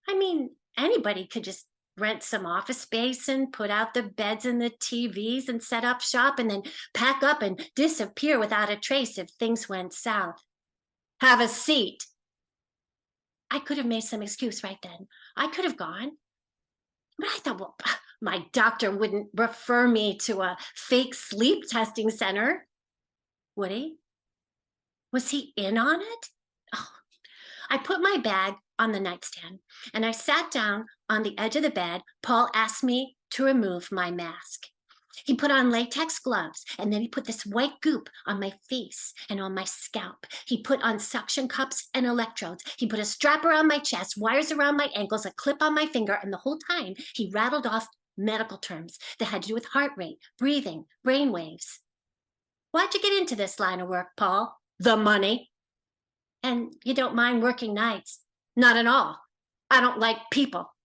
I mean, anybody could just rent some office space and put out the beds and the TVs and set up shop and then pack up and disappear without a trace if things went south. "Have a seat." I could have made some excuse right then. I could have gone. But I thought, well, my doctor wouldn't refer me to a fake sleep testing center, would he? Was he in on it? Oh. I put my bag on the nightstand and I sat down on the edge of the bed. Paul asked me to remove my mask. He put on latex gloves and then he put this white goop on my face and on my scalp. He put on suction cups and electrodes. He put a strap around my chest, wires around my ankles, a clip on my finger, and the whole time he rattled off medical terms that had to do with heart rate, breathing, brain waves. "Why'd you get into this line of work, Paul?" "The money." "And you don't mind working nights?" "Not at all. I don't like people.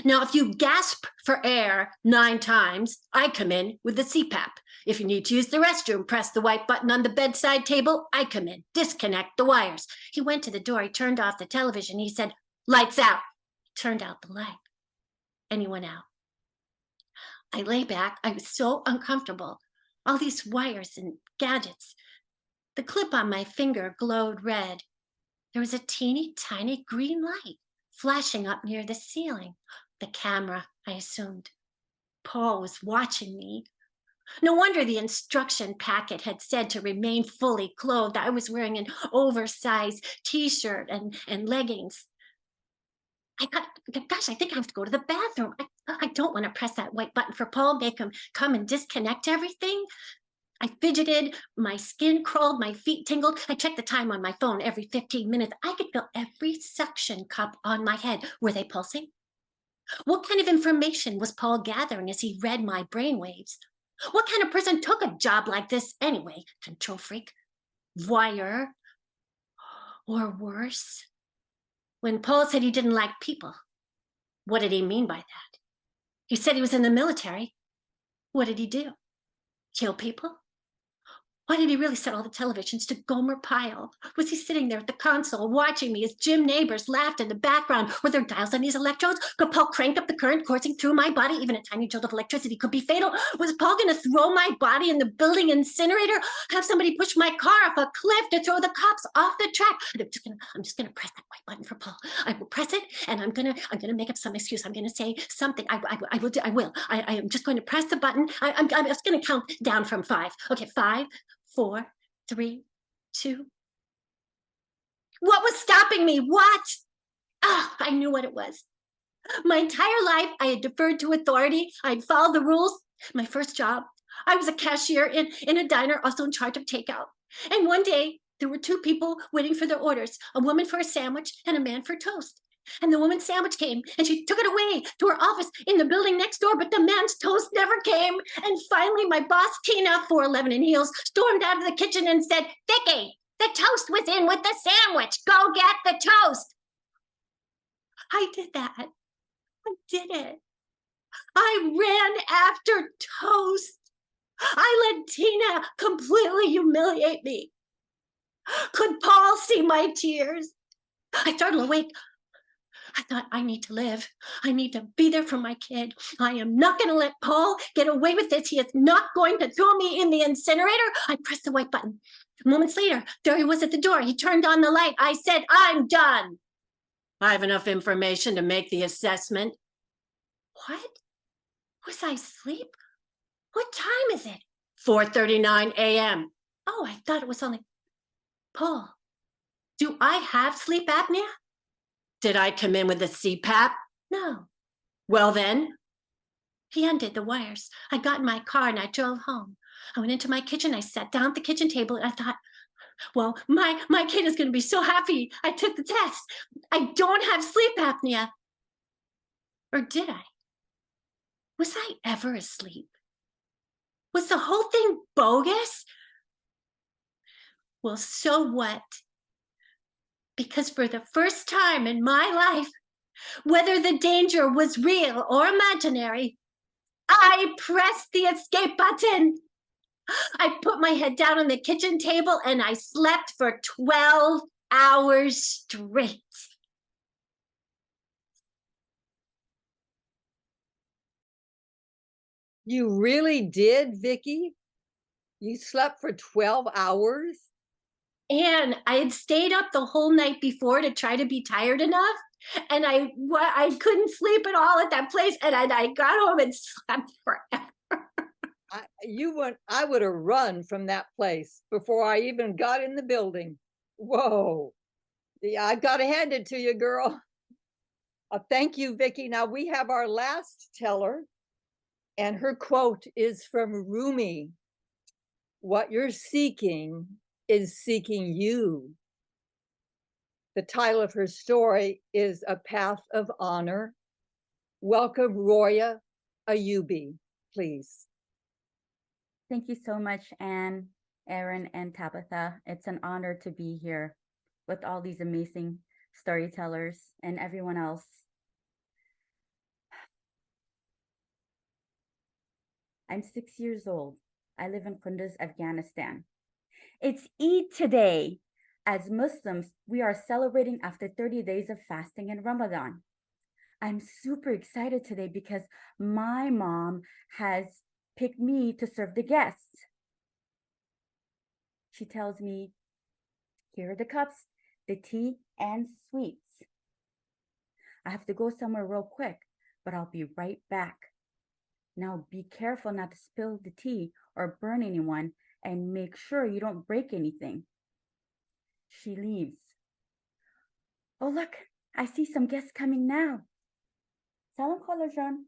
Now, if you gasp for air 9 times, I come in with the CPAP. If you need to use the restroom, press the white button on the bedside table. I come in, disconnect the wires." He went to the door. He turned off the television. He said, "Lights out." He turned out the light and he went out. I lay back. I was so uncomfortable. All these wires and gadgets. The clip on my finger glowed red. There was a teeny tiny green light flashing up near the ceiling. The camera, I assumed. Paul was watching me. No wonder the instruction packet had said to remain fully clothed. I was wearing an oversized t-shirt and leggings. I think I have to go to the bathroom. I don't want to press that white button for Paul, make him come and disconnect everything. I fidgeted, my skin crawled, my feet tingled. I checked the time on my phone every 15 minutes. I could feel every suction cup on my head. Were they pulsing? What kind of information was Paul gathering as he read my brainwaves? What kind of person took a job like this anyway? Control freak? Voyeur? Or worse? When Paul said he didn't like people, what did he mean by that? He said he was in the military. What did he do? Kill people? Why did he really set all the televisions to Gomer Pyle? Was he sitting there at the console watching me as gym neighbors laughed in the background? Were there dials on these electrodes? Could Paul crank up the current coursing through my body? Even a tiny jolt of electricity could be fatal. Was Paul going to throw my body in the building incinerator? Have somebody push my car off a cliff to throw the cops off the track? I'm just gonna press that white button for Paul. I will press it, and I'm gonna make up some excuse. I'm gonna say something. I will. I am just going to press the button. I'm just gonna count down from 5. Okay, 5, 4, 3, 2. What was stopping me? What? Oh, I knew what it was. My entire life, I had deferred to authority. I'd followed the rules. My first job, I was a cashier in a diner, also in charge of takeout. And one day, there were 2 people waiting for their orders, a woman for a sandwich and a man for toast. And the woman's sandwich came and she took it away to her office in the building next door, but the man's toast never came. And finally, my boss, Tina, 4'11" in heels, stormed out of the kitchen and said, "Vicky, the toast was in with the sandwich. Go get the toast." I did that. I did it. I ran after toast. I let Tina completely humiliate me. Could Paul see my tears? I startled awake. I thought, I need to live. I need to be there for my kid. I am not going to let Paul get away with this. He is not going to throw me in the incinerator. I pressed the white button. Moments later, there he was at the door. He turned on the light. I said, "I'm done. I have enough information to make the assessment." What? Was I asleep? What time is it? 4:39 a.m. Oh, I thought it was only... Paul, do I have sleep apnea? Did I come in with a CPAP? No. Well then, he undid the wires. I got in my car and I drove home. I went into my kitchen. I sat down at the kitchen table and I thought, well, my kid is going to be so happy I took the test. I don't have sleep apnea. Or did I? Was I ever asleep? Was the whole thing bogus? Well, so what? Because for the first time in my life, whether the danger was real or imaginary, I pressed the escape button. I put my head down on the kitchen table and I slept for 12 hours straight. You really did, Vicky? You slept for 12 hours? And I had stayed up the whole night before to try to be tired enough. And I couldn't sleep at all at that place. And I got home and slept forever. I would have run from that place before I even got in the building. Whoa. Yeah, I've got to hand it to you, girl. Thank you, Vicky. Now we have our last teller, and her quote is from Rumi. "What you're seeking is seeking you." The title of her story is A Path of Honor. Welcome, Roya Ayubi, please. Thank you so much, Anne, Aaron, and Tabitha. It's an honor to be here with all these amazing storytellers and everyone else. I'm 6 years old. I live in Kunduz, Afghanistan. It's Eid today. As Muslims, we are celebrating after 30 days of fasting in Ramadan. I'm super excited today because my mom has picked me to serve the guests. She tells me, "Here are the cups, the tea, and sweets. I have to go somewhere real quick, but I'll be right back. Now be careful not to spill the tea or burn anyone, and make sure you don't break anything." She leaves. Oh, look, I see some guests coming now. Salam Khalajan.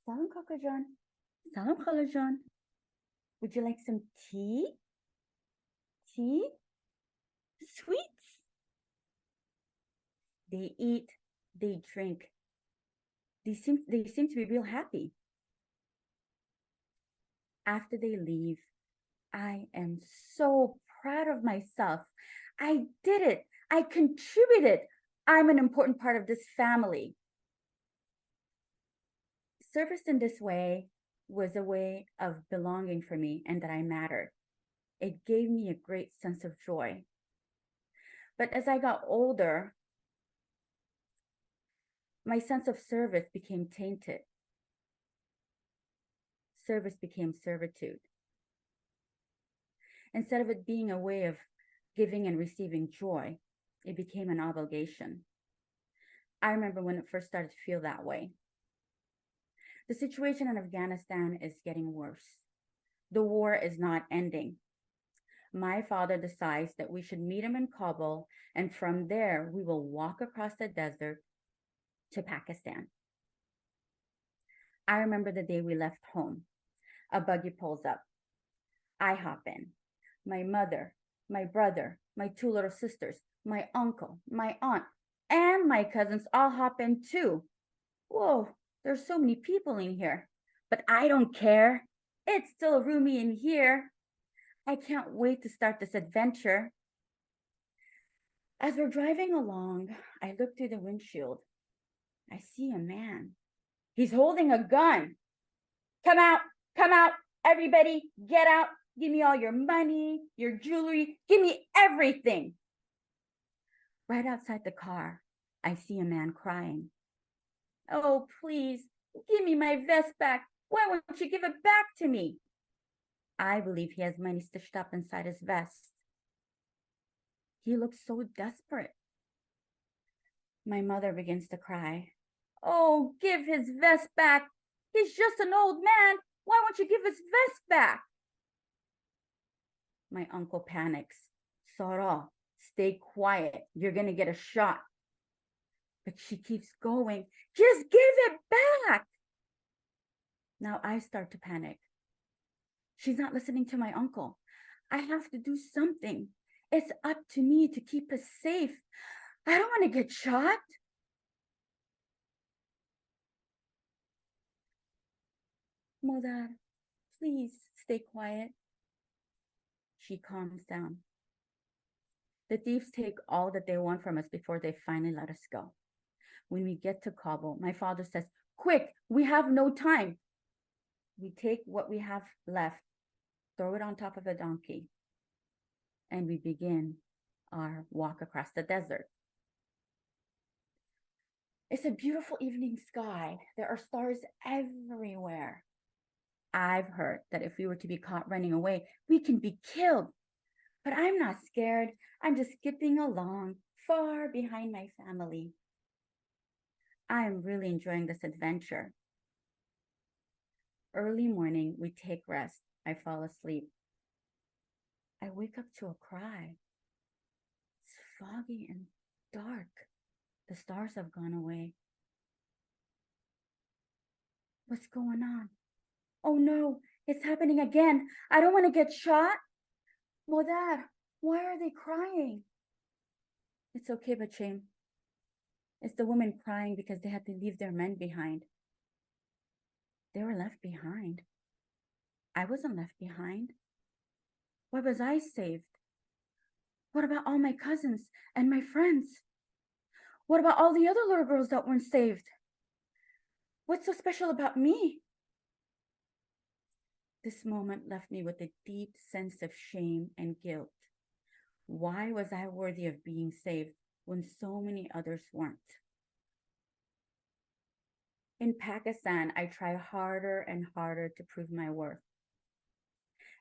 Salam Kakajan. Salam Khalajan. Would you like some tea? Tea? Sweets? They eat, they drink. They seem to be real happy. After they leave, I am so proud of myself. I did it. I contributed. I'm an important part of this family. Service in this way was a way of belonging for me and that I mattered. It gave me a great sense of joy. But as I got older, my sense of service became tainted. Service became servitude. Instead of it being a way of giving and receiving joy, it became an obligation. I remember when it first started to feel that way. The situation in Afghanistan is getting worse. The war is not ending. My father decides that we should meet him in Kabul, and from there we will walk across the desert to Pakistan. I remember the day we left home. A buggy pulls up. I hop in. My mother, my brother, my two little sisters, my uncle, my aunt, and my cousins all hop in too. Whoa, there's so many people in here, but I don't care. It's still roomy in here. I can't wait to start this adventure. As we're driving along, I look through the windshield. I see a man. He's holding a gun. Come out, everybody, get out. Give me all your money, your jewelry, give me everything. Right outside the car, I see a man crying. Oh, please, give me my vest back. Why won't you give it back to me? I believe he has money stitched up inside his vest. He looks so desperate. My mother begins to cry. Oh, give his vest back. He's just an old man. Why won't you give his vest back? My uncle panics. Sora, stay quiet. You're going to get a shot. But she keeps going. Just give it back. Now I start to panic. She's not listening to my uncle. I have to do something. It's up to me to keep us safe. I don't want to get shot. Mother, please stay quiet. She calms down. The thieves take all that they want from us before they finally let us go. When we get to Kabul, my father says, quick, we have no time. We take what we have left, throw it on top of a donkey, and we begin our walk across the desert. It's a beautiful evening sky. There are stars everywhere. I've heard that if we were to be caught running away, we can be killed. But I'm not scared. I'm just skipping along, far behind my family. I'm really enjoying this adventure. Early morning, we take rest. I fall asleep. I wake up to a cry. It's foggy and dark. The stars have gone away. What's going on? Oh no, it's happening again. I don't want to get shot. Mother, why are they crying? It's okay, Bachim. It's the women crying because they had to leave their men behind. They were left behind. I wasn't left behind. Why was I saved? What about all my cousins and my friends? What about all the other little girls that weren't saved? What's so special about me? This moment left me with a deep sense of shame and guilt. Why was I worthy of being saved when so many others weren't? In Pakistan, I try harder and harder to prove my worth.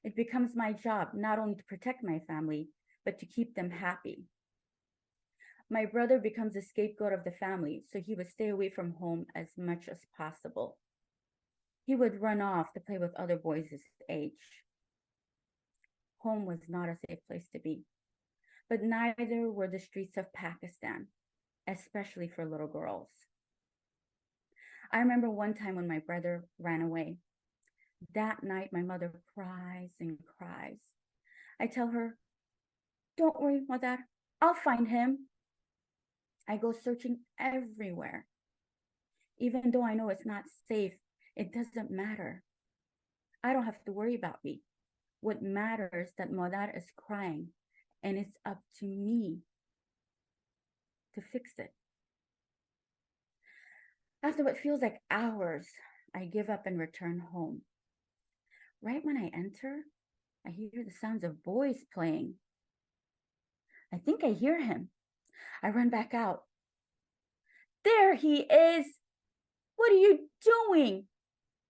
It becomes my job not only to protect my family, but to keep them happy. My brother becomes the scapegoat of the family, so he would stay away from home as much as possible. He would run off to play with other boys his age. Home was not a safe place to be, but neither were the streets of Pakistan, especially for little girls. I remember one time when my brother ran away. That night, my mother cries and cries. I tell her, don't worry, Mother, I'll find him. I go searching everywhere. Even though I know it's not safe, it doesn't matter. I don't have to worry about me. What matters is that Mother is crying, and it's up to me to fix it. After what feels like hours, I give up and return home. Right when I enter, I hear the sounds of boys playing. I think I hear him. I run back out. There he is. What are you doing?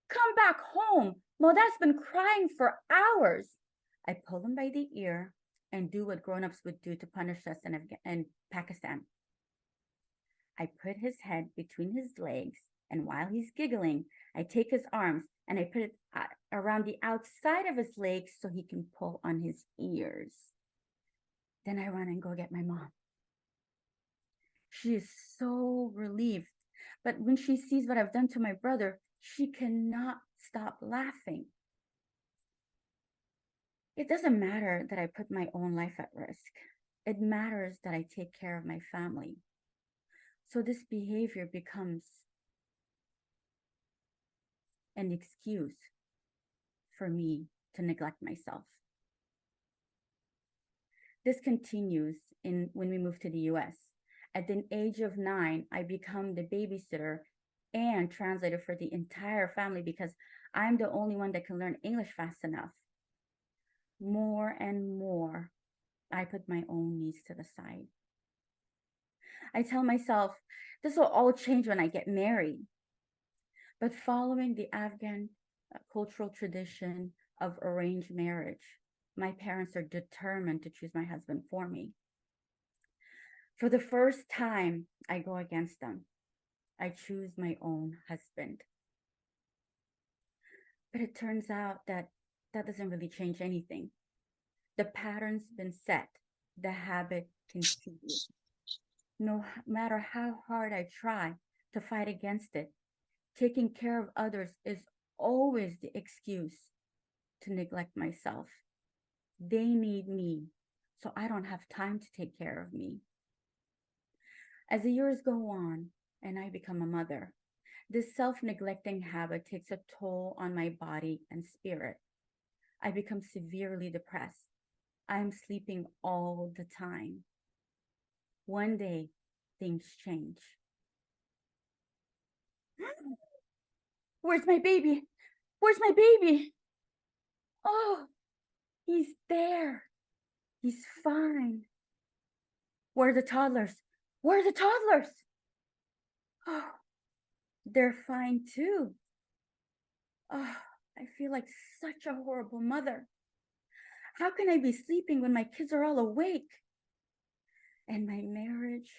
Come back home. Mother's been crying for hours. I pull him by the ear and do what grown-ups would do to punish us in Pakistan. I put his head between his legs, and while he's giggling, I take his arms and I put it around the outside of his legs so he can pull on his ears. Then I run and go get my mom. She is so relieved, but when she sees what I've done to my brother, she cannot stop laughing. It doesn't matter that I put my own life at risk. It matters that I take care of my family. So this behavior becomes an excuse for me to neglect myself. This continues when we move to the US. At the age of 9, I become the babysitter and translator for the entire family because I'm the only one that can learn English fast enough. More and more, I put my own needs to the side. I tell myself, this will all change when I get married. But following the Afghan cultural tradition of arranged marriage, my parents are determined to choose my husband for me. For the first time, I go against them. I choose my own husband. But it turns out that doesn't really change anything. The pattern's been set. The habit continues. No matter how hard I try to fight against it, taking care of others is always the excuse to neglect myself. They need me, so I don't have time to take care of me. As the years go on and I become a mother, this self-neglecting habit takes a toll on my body and spirit. I become severely depressed. I'm sleeping all the time. One day, things change. Where's my baby? Where's my baby? Oh, he's there. He's fine. Where are the toddlers? Where are the toddlers? Oh, they're fine too. Oh, I feel like such a horrible mother. How can I be sleeping when my kids are all awake? And my marriage,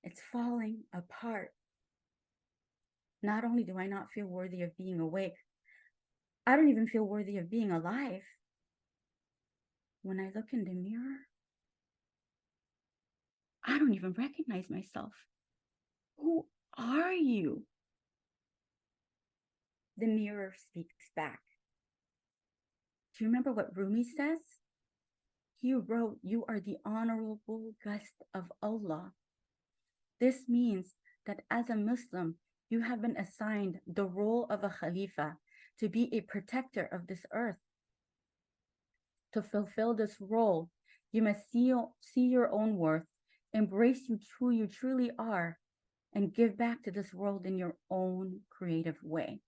it's falling apart. Not only do I not feel worthy of being awake, I don't even feel worthy of being alive. When I look in the mirror, I don't even recognize myself. Who are you? The mirror speaks back. Do you remember what Rumi says? He wrote, "You are the honorable guest of Allah." This means that as a Muslim, you have been assigned the role of a Khalifa to be a protector of this earth. To fulfill this role, you must see your own worth, embrace who you truly are, and give back to this world in your own creative way.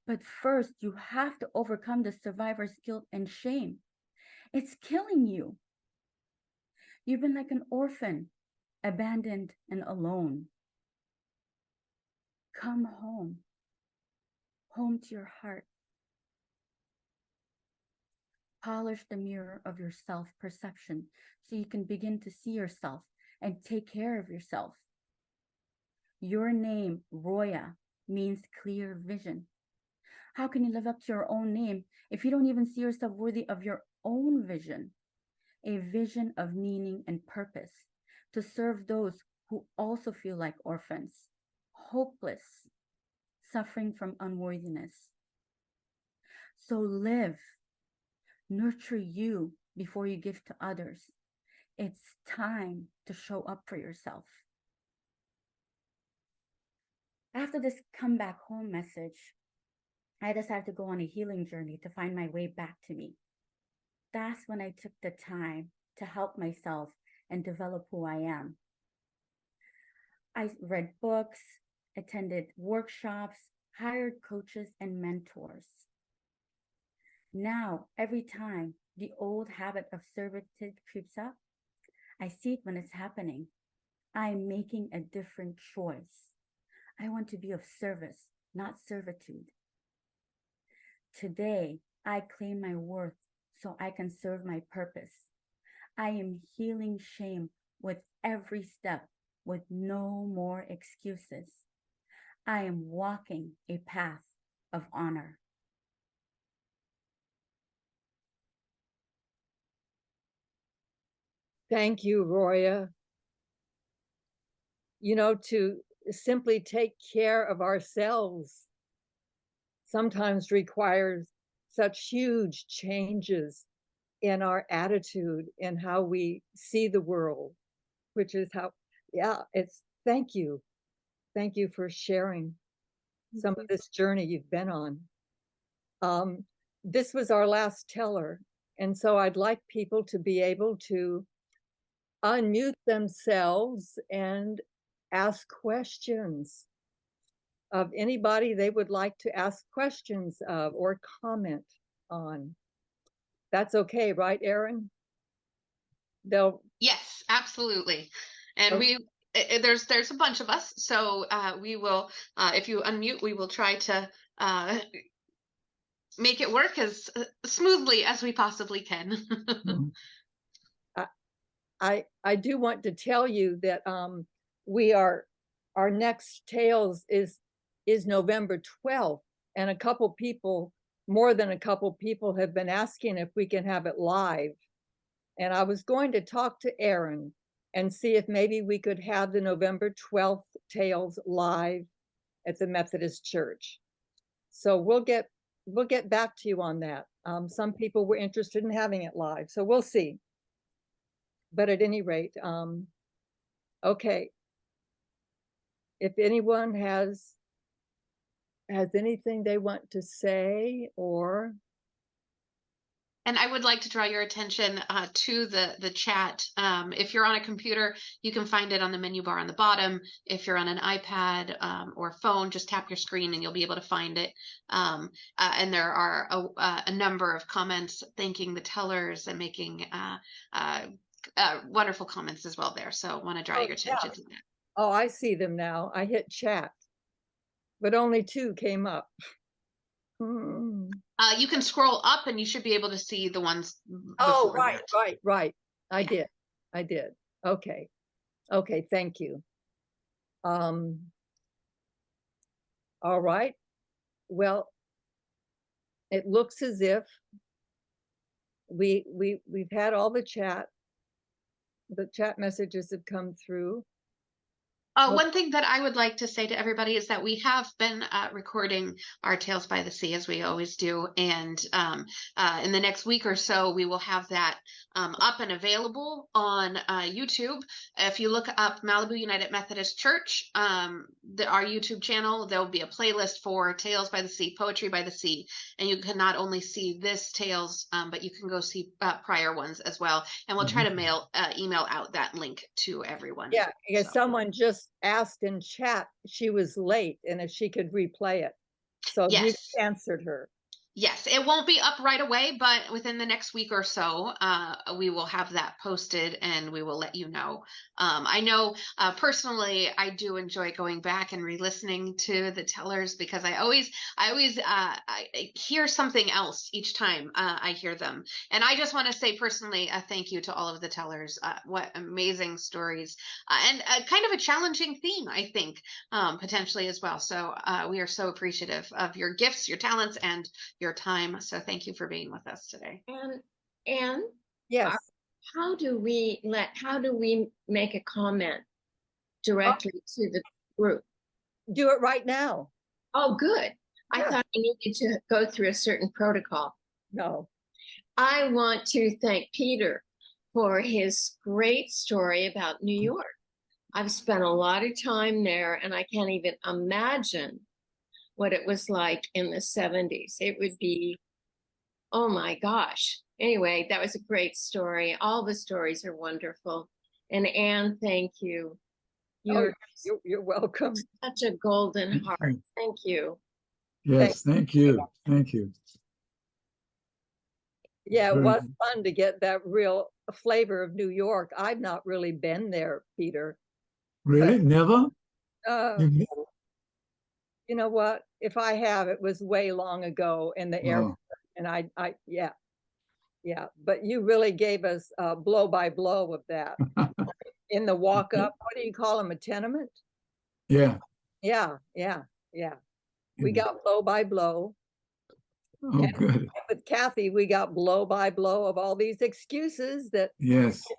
But first, you have to overcome the survivor's guilt and shame. It's killing you. You've been like an orphan, abandoned and alone. Come home, home to your heart. Polish the mirror of your self-perception so you can begin to see yourself and take care of yourself. Your name, Roya, means clear vision. How can you live up to your own name if you don't even see yourself worthy of your own vision? A vision of meaning and purpose to serve those who also feel like orphans, hopeless, suffering from unworthiness. So live, nurture you before you give to others. It's time to show up for yourself. After this come back home message, I decided to go on a healing journey to find my way back to me. That's when I took the time to help myself and develop who I am. I read books, attended workshops, hired coaches and mentors. Now, every time the old habit of servitude creeps up, I see it when it's happening. I'm making a different choice. I want to be of service, not servitude. Today, I claim my worth so I can serve my purpose. I am healing shame with every step, with no more excuses. I am walking a path of honor. Thank you, Roya. You know, to simply take care of ourselves sometimes requires such huge changes in our attitude and how we see the world, which is how, yeah, it's thank you. Thank you for sharing some of this journey you've been on. This was our last teller, and so I'd like people to be able to unmute themselves and ask questions of anybody they would like to ask questions of or comment on. That's okay, right, Aaron? Yes, absolutely. And Okay. there's a bunch of us, so we will, if you unmute, we will try to make it work as smoothly as we possibly can. I do want to tell you that our next Tales is November 12th, and more than a couple people have been asking if we can have it live. And I was going to talk to Aaron and see if maybe we could have the November 12th Tales live at the Methodist Church. So we'll get back to you on that. Some people were interested in having it live, so we'll see. But at any rate, okay. If anyone has anything they want to say, or And I would like to draw your attention to the chat. If you're on a computer, you can find it on the menu bar on the bottom. If you're on an iPad or phone, just tap your screen and you'll be able to find it. And there are a number of comments thanking the tellers and making wonderful comments as well there. So I want to draw your attention to that. Oh, I see them now. I hit chat, but only 2 came up. You can scroll up and you should be able to see the ones Oh, before that. right. I did. Okay. Thank you. All right. Well, it looks as if we've had all the chat messages have come through. One thing that I would like to say to everybody is that we have been recording our Tales by the Sea, as we always do. And in the next week or so, we will have that up and available on YouTube. If you look up Malibu United Methodist Church, our YouTube channel, there will be a playlist for Tales by the Sea, Poetry by the Sea. And you can not only see this Tales, but you can go see prior ones as well. And we'll try to email out that link to everyone. Yeah, because someone just asked in chat, she was late and if she could replay it. So you answered her. Yes, it won't be up right away, but within the next week or so, we will have that posted and we will let you know. I know personally, I do enjoy going back and re-listening to the tellers because I always hear something else each time I hear them. And I just want to say personally, a thank you to all of the tellers. What amazing stories and kind of a challenging theme, I think, potentially as well. So we are so appreciative of your gifts, your talents, and your time. So thank you for being with us today. And yes, how do we make a comment directly to the group? Do it right now. Oh, good. I Yeah. thought I needed to go through a certain protocol. No. I want to thank Peter for his great story about New York. I've spent a lot of time there and I can't even imagine what it was like in the 70s. It would be, oh my gosh. Anyway, that was a great story. All the stories are wonderful. And Anne, thank you. You're welcome. Such a golden heart. Thank you. Yes, thank you. Thank you. Yeah, it was fun to get that real flavor of New York. I've not really been there, Peter. Really? Never? You know what? If I have, it was way long ago in the airport. And yeah. But you really gave us blow by blow of that. In the walk up, what do you call them? A tenement? Yeah. Yeah. We got blow by blow. Oh, and good. With Cathy, we got blow by blow of all these excuses that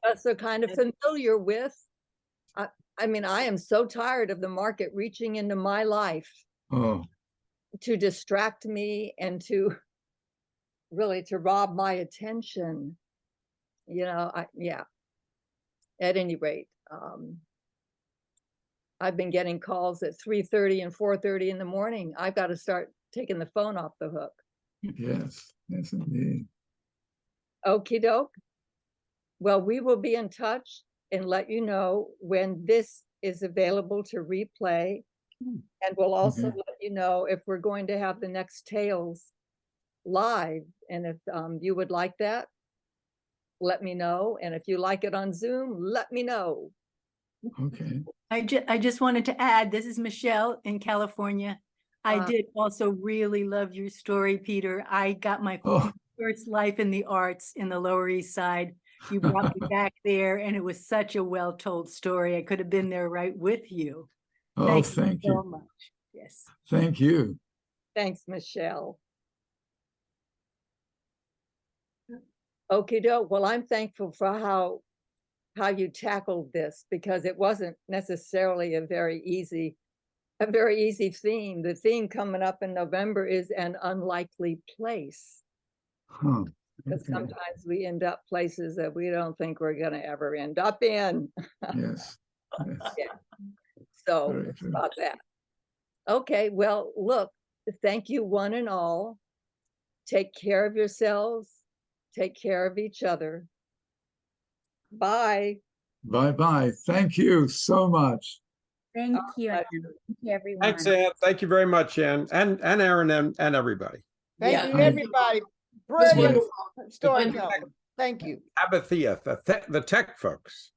us are kind of familiar with. I mean, I am so tired of the market reaching into my life to distract me and to really to rob my attention. You know, yeah. At any rate, I've been getting calls at 3:30 and 4:30 in the morning. I've got to start taking the phone off the hook. Yes, yes, indeed. Okie doke. Well, we will be in touch and let you know when this is available to replay. And we'll also Okay. let you know if we're going to have the next Tales live. And if you would like that, let me know. And if you like it on Zoom, let me know. Okay. I just wanted to add, this is Michelle in California. I did also really love your story, Peter. I got my Oh, first life in the arts in the Lower East Side. You brought me back there, and it was such a well-told story. I could have been there right with you. oh, Thank thank you so you. much. Yes. Thank you. Thanks, Michelle. Okie doke. Well, I'm thankful for how you tackled this, because it wasn't necessarily a very easy theme. The theme coming up in November is an unlikely place. Huh. Because Okay. sometimes we end up places that we don't think we're going to ever end up in. Yes. Yes. Yeah. So Very it's true. about that. Okay, well, look, thank you one and all. Take care of yourselves. Take care of each other. Bye. Bye-bye. Thank you so much. Thank you, Ann. pleasure. Thank you, everyone. Thanks, Ann. Thank you very much, Ann, and Aaron and everybody. Thank you, I- everybody. Yes. Brilliant storytelling. Thank you. Abathia, the tech folks.